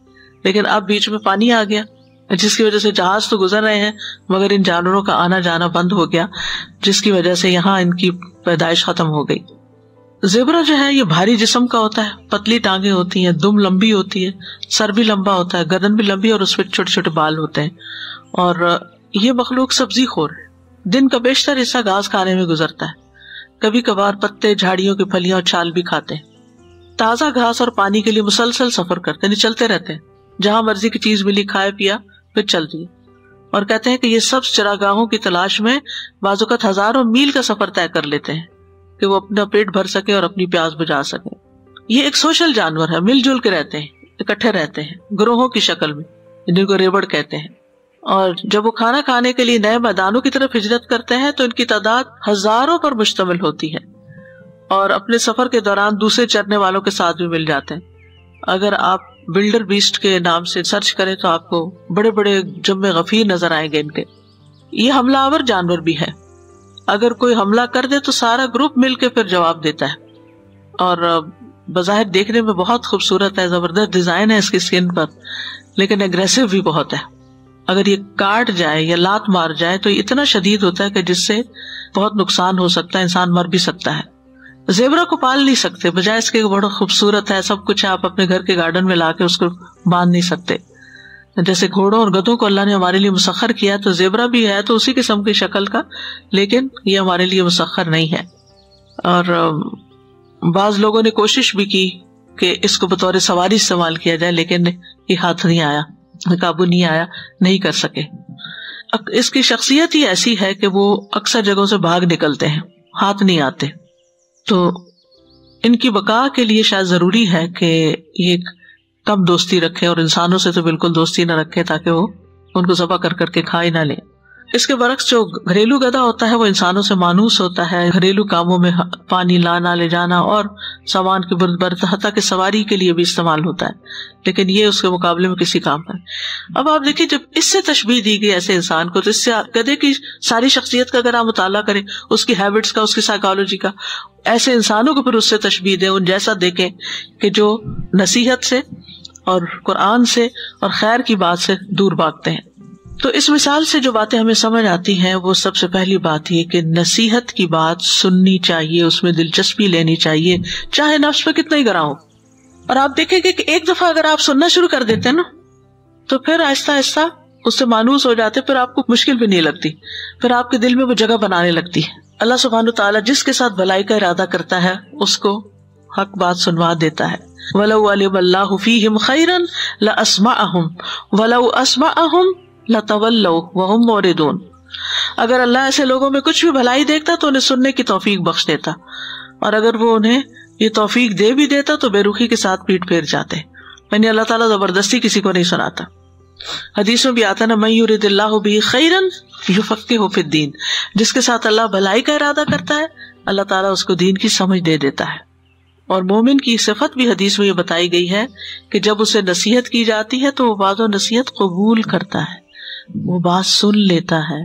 لیکن اب بیچ میں پانی آ گیا جس کی وجہ سے جہاز تو گزر رہے ہیں مگر ان جانوروں کا آنا جانا بند ہو گیا، جس کی وجہ سے یہاں ان کی پیدائش ختم ہو گئی۔ زیبرا جو ہے یہ بھاری جسم کا ہوتا ہے، پتلی ٹانگیں ہوتی ہیں، دم لمبی ہوتی ہے، سر بھی لمبا ہوتا ہے، گردن بھی لمبی اور اس پہ چھوٹے چھوٹے بال ہوتے ہیں، اور یہ مخلوق سبزی خور ہے، دن کا بیشتر حصہ گھاس کھانے میں گزرتا ہے، کبھی کبھار پتے، جھاڑیوں کی پھلیاں اور چھال بھی کھاتے ہیں۔ تازہ گھاس اور پانی کے لیے مسلسل سفر کرتے ہیں، چلتے رہتے ہیں، جہاں مرضی کی چیز ملی کھائے پیا پھر چل دیے، اور کہتے ہیں کہ یہ سب چراگاہوں کی تلاش میں بعض اوقات ہزاروں میل کا سفر طے کر لیتے ہیں کہ وہ اپنا پیٹ بھر سکے اور اپنی پیاس بجھا سکے۔ یہ ایک سوشل جانور ہے، مل جل کے رہتے ہیں، اکٹھے رہتے ہیں گروہوں کی شکل میں، جن کو ریبڑ کہتے ہیں، اور جب وہ کھانا کھانے کے لیے نئے میدانوں کی طرف ہجرت کرتے ہیں تو ان کی تعداد ہزاروں پر مشتمل ہوتی ہے، اور اپنے سفر کے دوران دوسرے چرنے والوں کے ساتھ بھی مل جاتے ہیں۔ اگر آپ بلڈر بیسٹ کے نام سے سرچ کریں تو آپ کو بڑے بڑے جمع غفیر نظر آئیں گے ان کے۔ یہ حملہ آور جانور بھی ہے، اگر کوئی حملہ کر دے تو سارا گروپ مل کے پھر جواب دیتا ہے، اور بظاہر دیکھنے میں بہت خوبصورت ہے، زبردست ڈیزائن ہے اس کی اسکن پر، لیکن اگریسو بھی بہت ہے۔ اگر یہ کاٹ جائے یا لات مار جائے تو یہ اتنا شدید ہوتا ہے کہ جس سے بہت نقصان ہو سکتا ہے، انسان مر بھی سکتا ہے۔ زیبرا کو پال نہیں سکتے، بجائے اس کے بڑا خوبصورت ہے، سب کچھ ہے، آپ اپنے گھر کے گارڈن میں لا کے اس کو باندھ نہیں سکتے۔ جیسے گھوڑوں اور گدھوں کو اللہ نے ہمارے لیے مسخر کیا، تو زیبرا بھی ہے تو اسی قسم کی شکل کا، لیکن یہ ہمارے لیے مسخر نہیں ہے۔ اور بعض لوگوں نے کوشش بھی کی کہ اس کو بطور سواری استعمال کیا جائے، لیکن یہ ہاتھ نہیں آیا، قابو نہیں آیا، نہیں کر سکے۔ اس کی شخصیت ہی ایسی ہے کہ وہ اکثر جگہوں سے بھاگ نکلتے ہیں، ہاتھ نہیں آتے، تو ان کی بقا کے لیے شاید ضروری ہے کہ یہ کم دوستی رکھے، اور انسانوں سے تو بالکل دوستی نہ رکھے تاکہ وہ ان کو ذبح کر کر کے کھا ہی نہ لیں۔ اس کے برعکس جو گھریلو گدھا ہوتا ہے وہ انسانوں سے مانوس ہوتا ہے، گھریلو کاموں میں پانی لانا لے جانا اور سامان کی برد حتیٰ کہ سواری کے لیے بھی استعمال ہوتا ہے، لیکن یہ اس کے مقابلے میں کسی کام کا نہیں۔ اب آپ دیکھیں جب اس سے تشبیہ دی گئی ایسے انسان کو، تو اس سے گدھے کی ساری شخصیت کا اگر آپ مطالعہ کریں، اس کی ہیبٹس کا، اس کی سائیکالوجی کا، ایسے انسانوں کو پھر اس سے تشبیہ دیں، ان جیسا دیکھیں کہ جو نصیحت سے اور قرآن سے اور خیر کی بات سے دور بھاگتے ہیں۔ تو اس مثال سے جو باتیں ہمیں سمجھ آتی ہیں وہ سب سے پہلی بات یہ کہ نصیحت کی بات سننی چاہیے، اس میں دلچسپی لینی چاہیے، چاہے نفس پہ کتنا ہی گراں ہو۔ اور آپ دیکھیں گے کہ ایک دفعہ اگر آپ سننا شروع کر دیتے ہیں نا تو پھر آہستہ آہستہ اس سے مانوس ہو جاتے، پھر آپ کو مشکل بھی نہیں لگتی، پھر آپ کے دل میں وہ جگہ بنانے لگتی ہے۔ اللہ سبحانہ تعالیٰ جس کے ساتھ بھلائی کا ارادہ کرتا ہے اس کو حق بات سنوا دیتا ہے۔ وَلَوْ عَلِمَ اللَّهُ فِيهِمْ خَيْرًا لَأَسْمَعَهُمْ وَلَوْ أَسْمَعَهُمْ لَتَوَلَّوْا وَهُمْ مُعْرِضُونَ۔ اگر اللہ ایسے لوگوں میں کچھ بھی بھلائی دیکھتا تو انہیں سننے کی توفیق بخش دیتا، اور اگر وہ انہیں یہ توفیق دے بھی دیتا تو بے رخی کے ساتھ پیٹ پھیر جاتے۔ یعنی اللہ تعالیٰ زبردستی کسی کو نہیں سناتا۔ حدیث میں بھی آتا نا، مَن يُرِدِ اللَّهُ بِهِ خَيْرًا يُفَقِّهُ فِي الدِّينِ، جس کے ساتھ اللہ بھلائی کا ارادہ کرتا ہے اللہ تعالیٰ اس کو دین کی سمجھ دے دیتا ہے۔ اور مومن کی صفت بھی حدیث میں یہ بتائی گئی ہے کہ جب اسے نصیحت کی جاتی ہے تو وہ بعض و نصیحت قبول کرتا ہے، وہ بات سن لیتا ہے،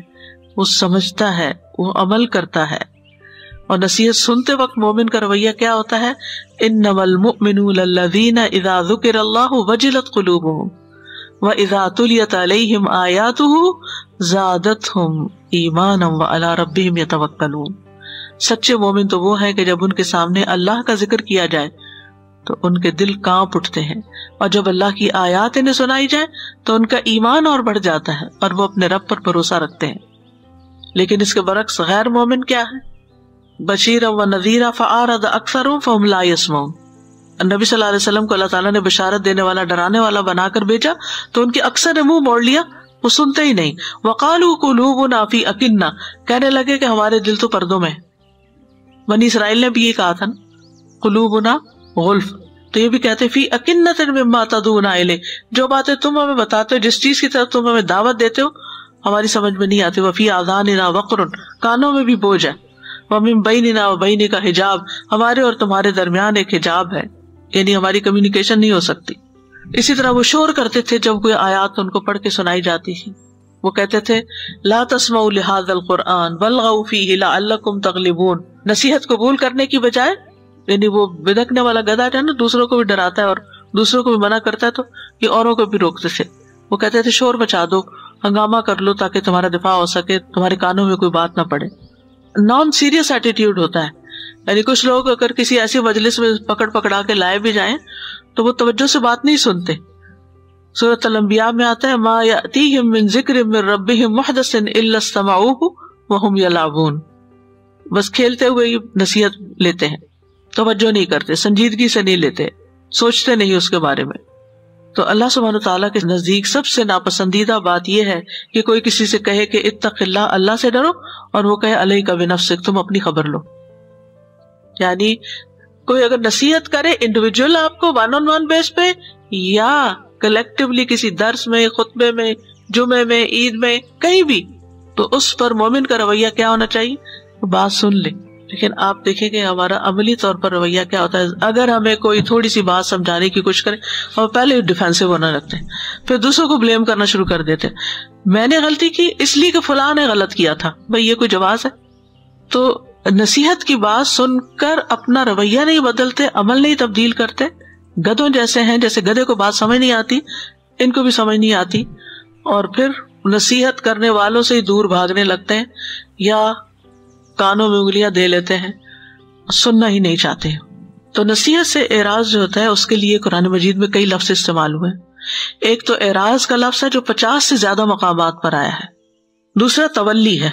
وہ سمجھتا ہے، وہ عمل کرتا ہے۔ اور نصیحت سنتے وقت مومن کا رویہ کیا ہوتا ہے؟ انما المؤمنون الذین اذا ذکر اللہ وجلت قلوبهم وَإِذَا تُلِيَتْ عَلَيْهِمْ آيَاتُهُ زَادَتْهُمْ ایمانا وعلی ربہم یتوکلون. سچے مومن تو وہ ہیں کہ جب ان کے سامنے اللہ کا ذکر کیا جائے تو ان کے دل کانپ اٹھتے ہیں، اور جب اللہ کی آیات انہیں سنائی جائے تو ان کا ایمان اور بڑھ جاتا ہے اور وہ اپنے رب پر بھروسہ رکھتے ہیں. لیکن اس کے برعکس غیر مومن کیا ہے؟ بشیرا و نذیرا فاعرض اکثرهم فهم لا يسمعون. نبی صلی اللہ علیہ وسلم کو اللہ تعالیٰ نے بشارت دینے والا، ڈرانے والا بنا کر بھیجا تو ان کے اکثر نے منہ موڑ لیا، وہ سنتے ہی نہیں. وقالوا قلوبنا فی اکنہ، کہنے لگے کہ ہمارے دل تو پردوں میں. بنی اسرائیل نے بھی یہ کہا تھا، قلوبنا غلف، تو یہ بھی کہتے فی اکنۃ مما تدعونا الیہ، جو باتیں تم ہمیں بتاتے ہو، جس چیز کی طرف تم ہمیں دعوت دیتے ہو ہماری سمجھ میں نہیں آتی. وفی آذاننا وقر، کانوں میں بھی بوجھ ہے. ومن بیننا وبینک حجاب، ہمارے اور تمہارے درمیان ایک حجاب ہے، یعنی ہماری کمیونیکیشن نہیں ہو سکتی. اسی طرح وہ شور کرتے تھے جب کوئی آیات ان کو پڑھ کے سنائی جاتی تھی. وہ کہتے تھے لا تسمعوا لهذا القرآن والغوا فیہ لعلکم تغلبون. نصیحت قبول کرنے کی بجائے، یعنی وہ بدکنے والا گدھا ہے نا، دوسروں کو بھی ڈراتا ہے اور دوسروں کو بھی منع کرتا ہے، تو یہ اوروں کو بھی روکتے تھے. وہ کہتے تھے شور مچا دو، ہنگامہ کر لو تاکہ تمہارا دفاع ہو سکے، تمہارے کانوں میں کوئی بات نہ پڑے. نان سیریس ایٹیٹیوڈ ہوتا ہے. یعنی کچھ لوگ اگر کسی ایسی مجلس میں پکڑا کے لائے بھی جائیں تو وہ توجہ سے بات نہیں سنتے. سورۃ الانبیاء میں آتا ہے ما یأتیہم من ذکر من ربہم محدث الا استمعوہ وہم یلعبون. بس کھیلتے ہوئے ہی نصیحت لیتے ہیں، توجہ نہیں کرتے، سنجیدگی سے نہیں لیتے، سوچتے نہیں اس کے بارے میں. تو اللہ سبحانہ تعالیٰ کے نزدیک سب سے ناپسندیدہ بات یہ ہے کہ کوئی کسی سے کہے کہ اتق اللہ، اللہ سے ڈرو، اور وہ کہے علیک بنفسک، تم اپنی خبر لو. یعنی کوئی اگر نصیحت کرے انڈیویجول آپ کو ون آن ون بیس پہ یا کلیکٹیولی کسی درس میں، خطبے میں، جمعے میں، عید میں، کہیں بھی، تو اس پر مومن کا رویہ کیا ہونا چاہیے؟ بات سن لے. لیکن آپ دیکھیں کہ ہمارا عملی طور پر رویہ کیا ہوتا ہے. اگر ہمیں کوئی تھوڑی سی بات سمجھانے کی کوشش کرے اور پہلے ڈیفینسو ہونا لگتے ہیں، پھر دوسروں کو بلیم کرنا شروع کر دیتے ہیں. میں نے غلطی کی اس لیے کہ فلاں نے غلط کیا تھا. بھئی یہ کوئی جواز ہے؟ تو نصیحت کی بات سن کر اپنا رویہ نہیں بدلتے، عمل نہیں تبدیل کرتے، گدھوں جیسے ہیں. جیسے گدھے کو بات سمجھ نہیں آتی، ان کو بھی سمجھ نہیں آتی، اور پھر نصیحت کرنے والوں سے ہی دور بھاگنے لگتے ہیں یا کانوں میں انگلیاں دے لیتے ہیں، سننا ہی نہیں چاہتے. تو نصیحت سے اعراض جو ہوتا ہے اس کے لیے قرآن مجید میں کئی لفظ استعمال ہوئے. ایک تو اعراض کا لفظ ہے جو 50 سے زیادہ مقامات پر آیا ہے. دوسرا تولی ہے،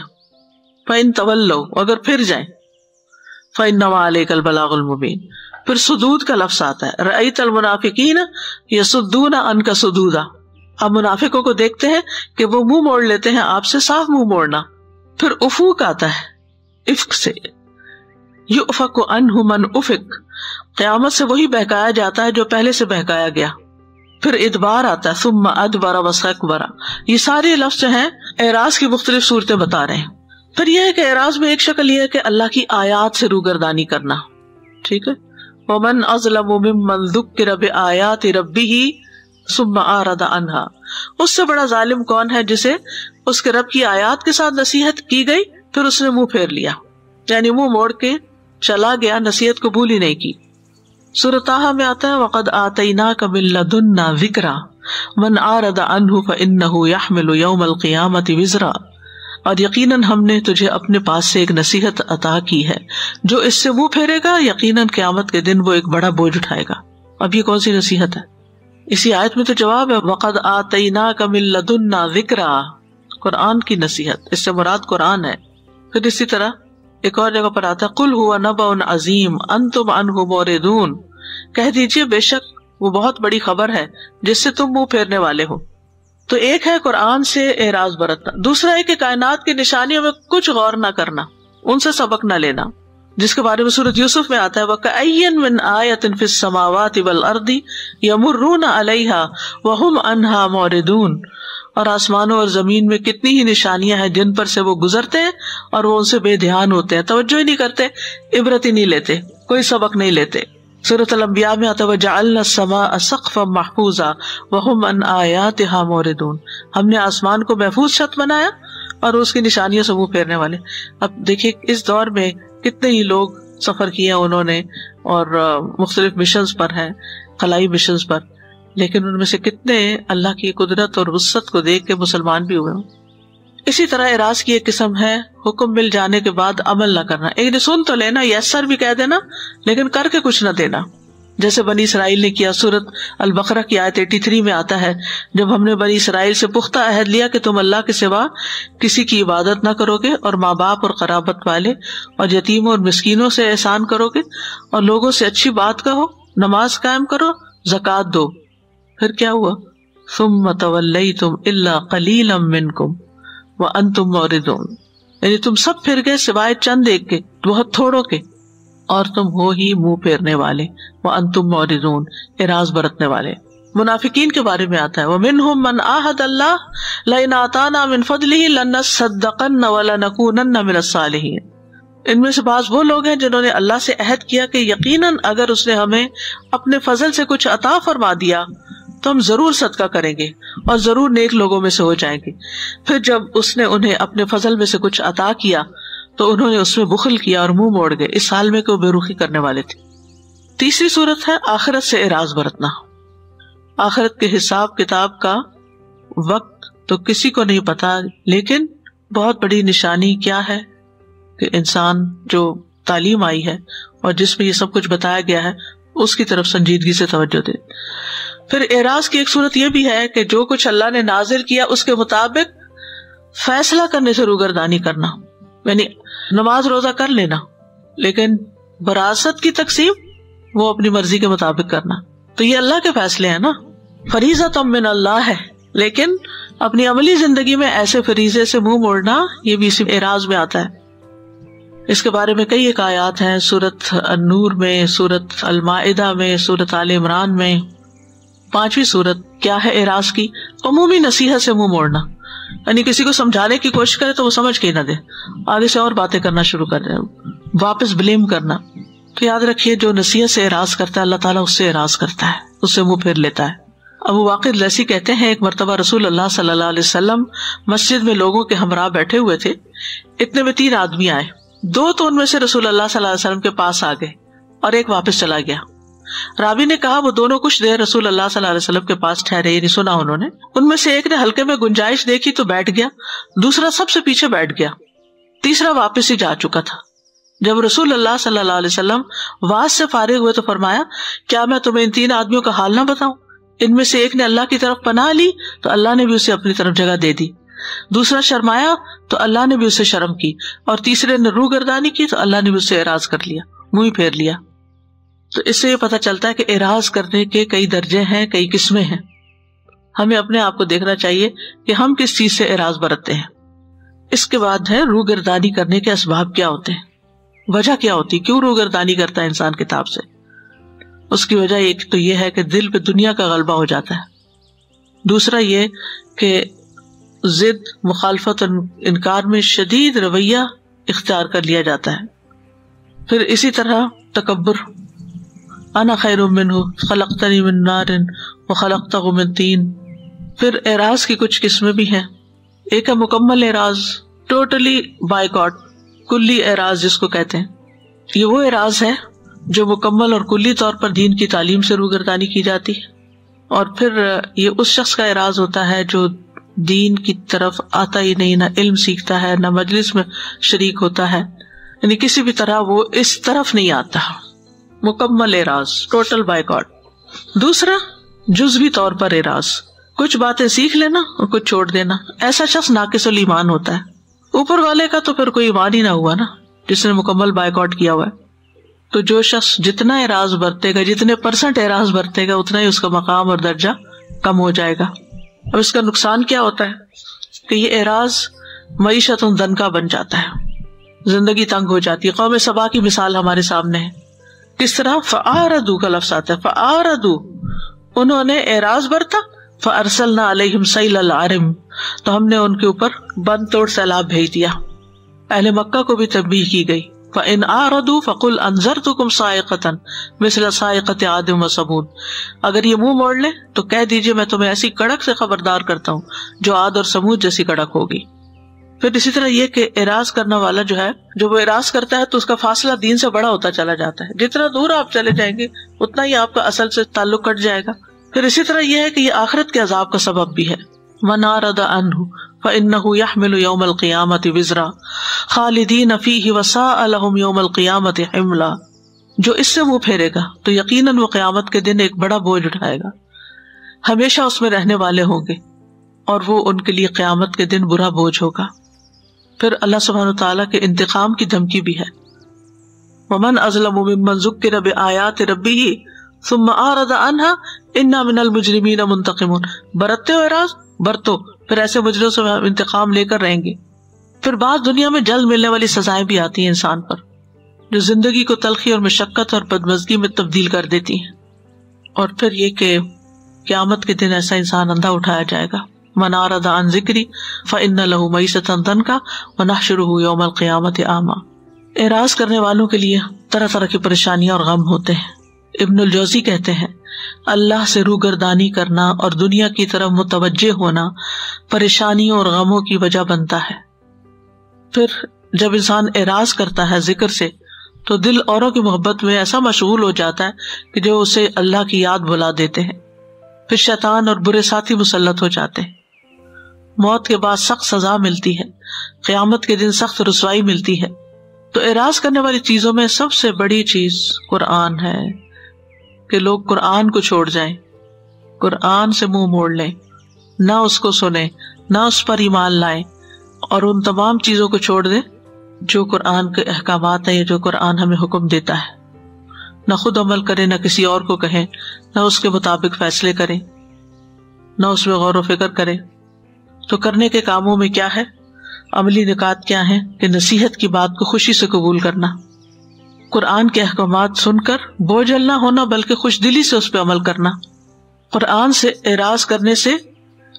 فَإِن تَوَلَّوْا، اگر پھر جائیں، فَإِنَّمَا عَلَيْكَ الْبَلَاغُ الْمُبِينُ. پھر سدود کا لفظ آتا ہے، رَأَيْتَ الْمُنَافِقِينَ يَصُدُّونَ عَنْكَ صُدُودًا. اب منافقوں کو دیکھتے ہیں کہ وہ منہ موڑ لیتے ہیں آپ سے، صاف منہ موڑنا. پھر افوق آتا ہے، افق سے، یؤفک عنہ من افک، قیامت سے وہی بہکایا جاتا ہے جو پہلے سے بہکایا گیا. پھر ادبار آتا ہے، ثم ادبر واستکبر. یہ سارے لفظ جو ہیں اعراض کی مختلف صورتیں بتا رہے ہیں. پھر یہ ہے کہ اعراض میں ایک شکل یہ ہے کہ اللہ کی آیات سے روگردانی کرنا. ٹھیک ہے، ومن اظلم ممن ذکر بآیات ربہ ثم اعرض عنها. اس سے بڑا ظالم کون ہے جسے اس کے رب کی آیات کے ساتھ نصیحت کی گئی پھر اس نے منہ پھیر لیا، یعنی منہ موڑ کے چلا گیا، نصیحت قبول ہی نہیں کی. سورۃ طٰہٰ میں آتا ہے وَقَدْ آتَيْنَاكَ مِن لَّدُنَّا ذِكْرًا مَنْ أَعْرَضَ عَنْهُ فَإِنَّهُ يَحْمِلُ يَوْمَ الْقِيَامَةِ وِزْرًا. اور یقیناً ہم نے تجھے اپنے پاس سے ایک نصیحت عطا کی ہے، جو اس سے منہ پھیرے گا یقیناً قیامت کے دن وہ ایک بڑا بوجھ اٹھائے گا. اب یہ کون سی نصیحت ہے؟ اسی آیت میں تو جواب ہے وَقَدْ آتَيْنَاكَ مِن لَّدُنَّا ذِكْرًا، قرآن کی نصیحت، اس سے مراد قرآن ہے. پھر اسی طرح ایک اور جگہ پر آتا ہے قُلْ هُوَ نَبَأٌ عَظِيمٌ أَنْتُمْ عَنْهُ مُعْرِضُونَ. کہہ دیجئے بے شک وہ بہت بڑی خبر ہے جس سے تم منہ پھیرنے والے ہو. تو ایک ہے قرآن سے اعراض برتنا، دوسرا ہے کہ کائنات کی نشانیوں میں کچھ غور نہ کرنا، ان سے سبق نہ لینا، جس کے بارے میں سورۃ یوسف میں آتا ہے وَكَأَيٍّ مِّنْ آیَةٍ فِي السَّمَاوَاتِ وَالْأَرْضِ يَمُرُّونَ عَلَيْهَا وَهُمْ عَنْهَا مُعْرِضُونَ. اور آسمانوں اور زمین میں کتنی ہی نشانیاں ہیں جن پر سے وہ گزرتے ہیں اور وہ ان سے بے دھیان ہوتے ہیں، توجہ ہی نہیں کرتے، عبرت ہی نہیں لیتے، کوئی سبق نہیں لیتے. سورۃ الانبیاء میں آتا ہے وَجَعَلْنَا السَّمَاءَ سَقْفًا مَحْفُوظًا وَهُمْ عَنْ آیَاتِهَا مُعْرِضُونَ. ہم نے آسمان کو محفوظ چھت بنایا اور اس کی نشانیوں سے منہ پھیرنے والے. اب دیکھیے اس دور میں کتنے ہی لوگ سفر کیے انہوں نے اور مختلف مشنز پر ہیں، خلائی مشنز پر، لیکن ان میں سے کتنے اللہ کی قدرت اور وسعت کو دیکھ کے مسلمان بھی ہوئے ہوں. اسی طرح اعراض کی ایک قسم ہے حکم مل جانے کے بعد عمل نہ کرنا. ایک نے سن تو لینا، یس سر بھی کہہ دینا، لیکن کر کے کچھ نہ دینا، جیسے بنی اسرائیل نے کیا. سورۃ البقرہ کی آیت 83 میں آتا ہے، جب ہم نے بنی اسرائیل سے پختہ عہد لیا کہ تم اللہ کے سوا کسی کی عبادت نہ کرو گے، اور ماں باپ اور قرابت والے اور یتیموں اور مسکینوں سے احسان کرو گے، اور لوگوں سے اچھی بات کہو، نماز قائم کرو، زکوٰۃ دو. پھر کیا ہوا؟ ثم تولیتم الا قلیلا منکم وانتم معرضون، یعنی تم سب پھر گئے سوائے چند ایک کے، بہت تھوڑوں کے، اور تم ہو ہی منہ پھیرنے والے. وانتم معرضون، اعراض برتنے والے. منافقین کے بارے میں آتا ہے ومنہم من عاہد اللہ لئن آتانا من فضلہ لنصدقن ولنکونن من الصالحین. ان میں سے بعض وہ لوگ ہیں جنہوں نے اللہ سے عہد کیا کہ یقیناً اگر اس نے ہمیں اپنے فضل سے کچھ عطا فرما دیا تو ہم ضرور صدقہ کریں گے اور ضرور نیک لوگوں میں سے ہو جائیں گے. پھر جب اس نے انہیں اپنے فضل میں سے کچھ عطا کیا تو انہوں نے اس میں بخل کیا اور منہ موڑ گئے، اس حال میں کہ وہ بے رخی کرنے والے تھے. تیسری صورت ہے آخرت سے اعراض برتنا. آخرت کے حساب کتاب کا وقت تو کسی کو نہیں پتا، لیکن بہت بڑی نشانی کیا ہے کہ انسان جو تعلیم آئی ہے اور جس میں یہ سب کچھ بتایا گیا ہے اس کی طرف سنجیدگی سے توجہ دے. پھر اعراض کی ایک صورت یہ بھی ہے کہ جو کچھ اللہ نے نازل کیا اس کے مطابق فیصلہ کرنے سے روگردانی کرنا، یعنی نماز روزہ کر لینا لیکن وراثت کی تقسیم وہ اپنی مرضی کے مطابق کرنا. تو یہ اللہ کے فیصلے ہیں نا، فریضۃ من اللہ ہے، لیکن اپنی عملی زندگی میں ایسے فریضے سے منہ موڑنا یہ بھی اسی اعراض میں آتا ہے. اس کے بارے میں کئی ایک آیات ہیں سورۃ النور میں، سورۃ المائدہ میں، سورۃ آل عمران میں. 5ویں صورت کیا ہے اعراض کی؟ عمومی نصیحت سے منہ موڑنا، یعنی کسی کو سمجھانے کی کوشش کرے تو وہ سمجھ کے ہی نہ دے، آگے سے اور باتیں کرنا شروع کر دے، واپس بلیم کرنا. تو یاد رکھیے جو نصیحت سے اعراض کرتا ہے اللہ تعالیٰ اس سے اعراض کرتا ہے، اس سے منہ پھیر لیتا ہے. ابو واقد لیثی کہتے ہیں ایک مرتبہ رسول اللہ صلی اللہ علیہ وسلم مسجد میں لوگوں کے ہمراہ بیٹھے ہوئے تھے. اتنے میں 3 آدمی آئے، 2 تو ان میں سے رسول اللہ صلی اللہ علیہ وسلم کے پاس آ گئے اور ایک واپس چلا گیا. راوی نے کہا وہ دونوں کچھ دیر رسول اللہ صلی اللہ علیہ وسلم کے پاس ٹھہرے، یعنی سنا انہوں نے. ان میں سے ایک نے ہلکے میں گنجائش دیکھی تو بیٹھ گیا، دوسرا سب سے پیچھے بیٹھ گیا، تیسرا واپس ہی جا چکا تھا. جب رسول اللہ صلی اللہ علیہ وسلم واز سے فارغ ہوئے تو فرمایا کیا میں تمہیں ان 3 آدمیوں کا حال نہ بتاؤں؟ ان میں سے ایک نے اللہ کی طرف پناہ لی تو اللہ نے بھی اسے اپنی طرف جگہ دے دی، دوسرا شرمایا تو اللہ نے بھی اسے شرم کی، اور تیسرے نے روگردانی کی تو اللہ نے بھی اسے اعراض کر لیا، منہ پھیر لیا. تو اس سے یہ پتہ چلتا ہے کہ اعراض کرنے کے کئی درجے ہیں، کئی قسمیں ہیں. ہمیں اپنے آپ کو دیکھنا چاہیے کہ ہم کس چیز سے اعراض برتتے ہیں. اس کے بعد ہے روگردانی کرنے کے اسباب کیا ہوتے ہیں، وجہ کیا ہوتی، کیوں روگردانی کرتا ہے انسان کتاب سے. اس کی وجہ ایک تو یہ ہے کہ دل پہ دنیا کا غلبہ ہو جاتا ہے، دوسرا یہ کہ ضد، مخالفت اور انکار میں شدید رویہ اختیار کر لیا جاتا ہے. پھر اسی طرح تکبر، انا خیر منہ خلقتنی من نار وخلقتہ من طین. پھر اعراض کی کچھ قسمیں بھی ہیں. ایک ہے مکمل اعراض، ٹوٹلی بائیکاٹ، کلی اعراض جس کو کہتے ہیں. یہ وہ اعراض ہے جو مکمل اور کلی طور پر دین کی تعلیم سے روگردانی کی جاتی ہے. اور پھر یہ اس شخص کا اعراض ہوتا ہے جو دین کی طرف آتا ہی نہیں، نہ علم سیکھتا ہے، نہ مجلس میں شریک ہوتا ہے، یعنی کسی بھی طرح وہ اس طرف نہیں آتا. مکمل اعراض، ٹوٹل بائیکاٹ. دوسرا جزوی طور پر اعراض، کچھ باتیں سیکھ لینا اور کچھ چھوڑ دینا. ایسا شخص ناقص الایمان ہوتا ہے. اوپر والے کا تو پھر کوئی ایمان ہی نہ ہوا نا جس نے مکمل بائیکاٹ کیا ہوا ہے. تو جو شخص جتنا اعراض برتے گا، جتنے % اعراض برتے گا، اتنا ہی اس کا مقام اور درجہ کم ہو جائے گا. اب اس کا نقصان کیا ہوتا ہے کہ یہ اعراض معیشت دنکا بن جاتا ہے، زندگی تنگ ہو جاتی ہے. قوم سبا کی مثال ہمارے سامنے ہے. کس طرح؟ فَأَعْرَضُوا کا لفظ آتا ہے. فَأَعْرَضُوا، انہوں نے اعراض برتا. فَأَرْسَلْنَا عَلَيْهِمْ سَيْلَ الْعَرِمِ، تو ہم نے ان کے اوپر بند توڑ سیلاب بھیج دیا. اہل مکہ کو بھی تنبیہ کی گئی. فَإِنْ أَعْرَضُوا فَقُلْ أَنذَرْتُكُمْ صَاعِقَةً مِثْلَ صَاعِقَةِ عَادٍ وَثَمُودَ. اگر یہ منہ موڑ لیں تو کہہ دیجئے میں تمہیں ایسی کڑک سے خبردار کرتا ہوں جو عاد اور سمود جیسی کڑک ہوگی. پھر اسی طرح یہ کہ اعراض کرنے والا جو ہے، جو وہ اعراض کرتا ہے تو اس کا فاصلہ دین سے بڑا ہوتا چلا جاتا ہے. جتنا دور آپ چلے جائیں گے اتنا ہی آپ کا اصل سے تعلق کٹ جائے گا. پھر اسی طرح یہ ہے کہ یہ آخرت کے عذاب کا سبب بھی ہے. من اعرض عنہ فإنہ یحمل یوم القیامۃ وزرا خالدین فیہ وساء لہم یوم القیامۃ حملا. جو اس سے منہ پھیرے گا تو یقیناً وہ قیامت کے دن ایک بڑا بوجھ اٹھائے گا، ہمیشہ اس میں رہنے والے ہوں گے، اور وہ ان کے لیے قیامت کے دن برا بوجھ ہوگا. پھر اللہ سبحانہ تعالیٰ کے انتقام کی دھمکی بھی ہے. ومن اظلم ممن ذکر بآیات ربہ ثم اعرض عنها انا من المجرمین منتقمون. برتتے ہو اعراض، برتو، پھر ایسے مجرموں سے ہم انتقام لے کر رہیں گے. پھر بعض دنیا میں جلد ملنے والی سزائیں بھی آتی ہیں انسان پر، جو زندگی کو تلخی اور مشقت اور بدمزگی میں تبدیل کر دیتی ہیں. اور پھر یہ کہ قیامت کے دن ایسا انسان اندھا اٹھایا جائے گا. من اعرض عن ذکری فإن له معیشۃ ضنکا ونحشرہ یوم القیامۃ اعمی. اعراض کرنے والوں کے لیے طرح طرح کی پریشانیاں اور غم ہوتے ہیں. ابن الجوزی کہتے ہیں اللہ سے روگردانی کرنا اور دنیا کی طرف متوجہ ہونا پریشانیوں اور غموں کی وجہ بنتا ہے. پھر جب انسان اعراض کرتا ہے ذکر سے تو دل اوروں کی محبت میں ایسا مشغول ہو جاتا ہے کہ جو اسے اللہ کی یاد بھلا دیتے ہیں. پھر شیطان اور برے ساتھی مسلط ہو جاتے ہیں. موت کے بعد سخت سزا ملتی ہے، قیامت کے دن سخت رسوائی ملتی ہے. تو اعراض کرنے والی چیزوں میں سب سے بڑی چیز قرآن ہے کہ لوگ قرآن کو چھوڑ جائیں، قرآن سے منہ موڑ لیں، نہ اس کو سنیں، نہ اس پر ایمان لائیں، اور ان تمام چیزوں کو چھوڑ دیں جو قرآن کے احکامات ہیں یا جو قرآن ہمیں حکم دیتا ہے. نہ خود عمل کریں، نہ کسی اور کو کہیں، نہ اس کے مطابق فیصلے کریں، نہ اس میں غور و فکر کریں. تو کرنے کے کاموں میں کیا ہے؟ عملی نکات کیا ہیں کہ نصیحت کی بات کو خوشی سے قبول کرنا، قرآن کے احکامات سن کر بوجھل نہ ہونا بلکہ خوش دلی سے اس پہ عمل کرنا، قرآن سے اعراض کرنے سے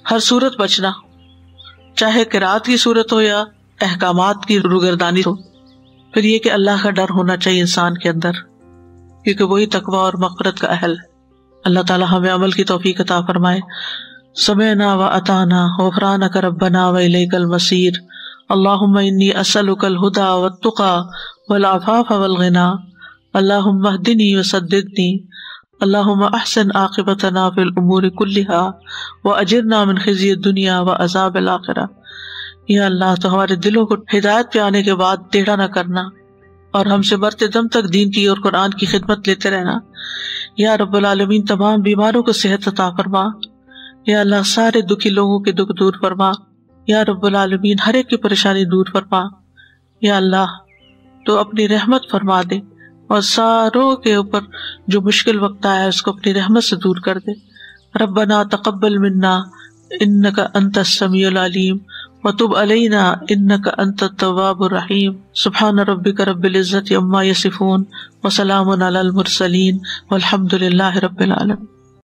ہر صورت بچنا، چاہے قرات کی صورت ہو یا احکامات کی روگردانی ہو. پھر یہ کہ اللہ کا ڈر ہونا چاہیے انسان کے اندر، کیونکہ وہی تقوی اور مغفرت کا اہل ہے. اللہ تعالی ہمیں عمل کی توفیق عطا فرمائے. سمعنا واطعنا غفرانک ربنا والیک المصیر. اللہم انی اسألک الہدی والتقی والعفاف والغنی. اللہم اہدنی وسددنی. اللہم احسن عاقبتنا فی الامور کلہا واجرنا من خزی الدنیا وعذاب الآخرہ. یا اللہ تو ہمارے دلوں کو ہدایت پہ آنے کے بعد ٹیڑھا نہ کرنا، اور ہم سے مرتے دم تک دین کی اور قرآن کی خدمت لیتے رہنا. یا رب العالمین تمام بیماروں کو صحت عطا فرما. یا اللہ سارے دکھی لوگوں کے دکھ دور فرما. یا رب العالمین ہر ایک کی پریشانی دور فرما. یا اللہ تو اپنی رحمت فرما دے اور ساروں کے اوپر جو مشکل وقت آیا ہے اس کو اپنی رحمت سے دور کر دے. ربنا تقبل منا انک انت السمیع العلیم وتب علینا انک انت التواب الرحیم. سبحان ربک رب العزت عما یصفون وسلام علی المرسلین والحمد للہ رب العالمین.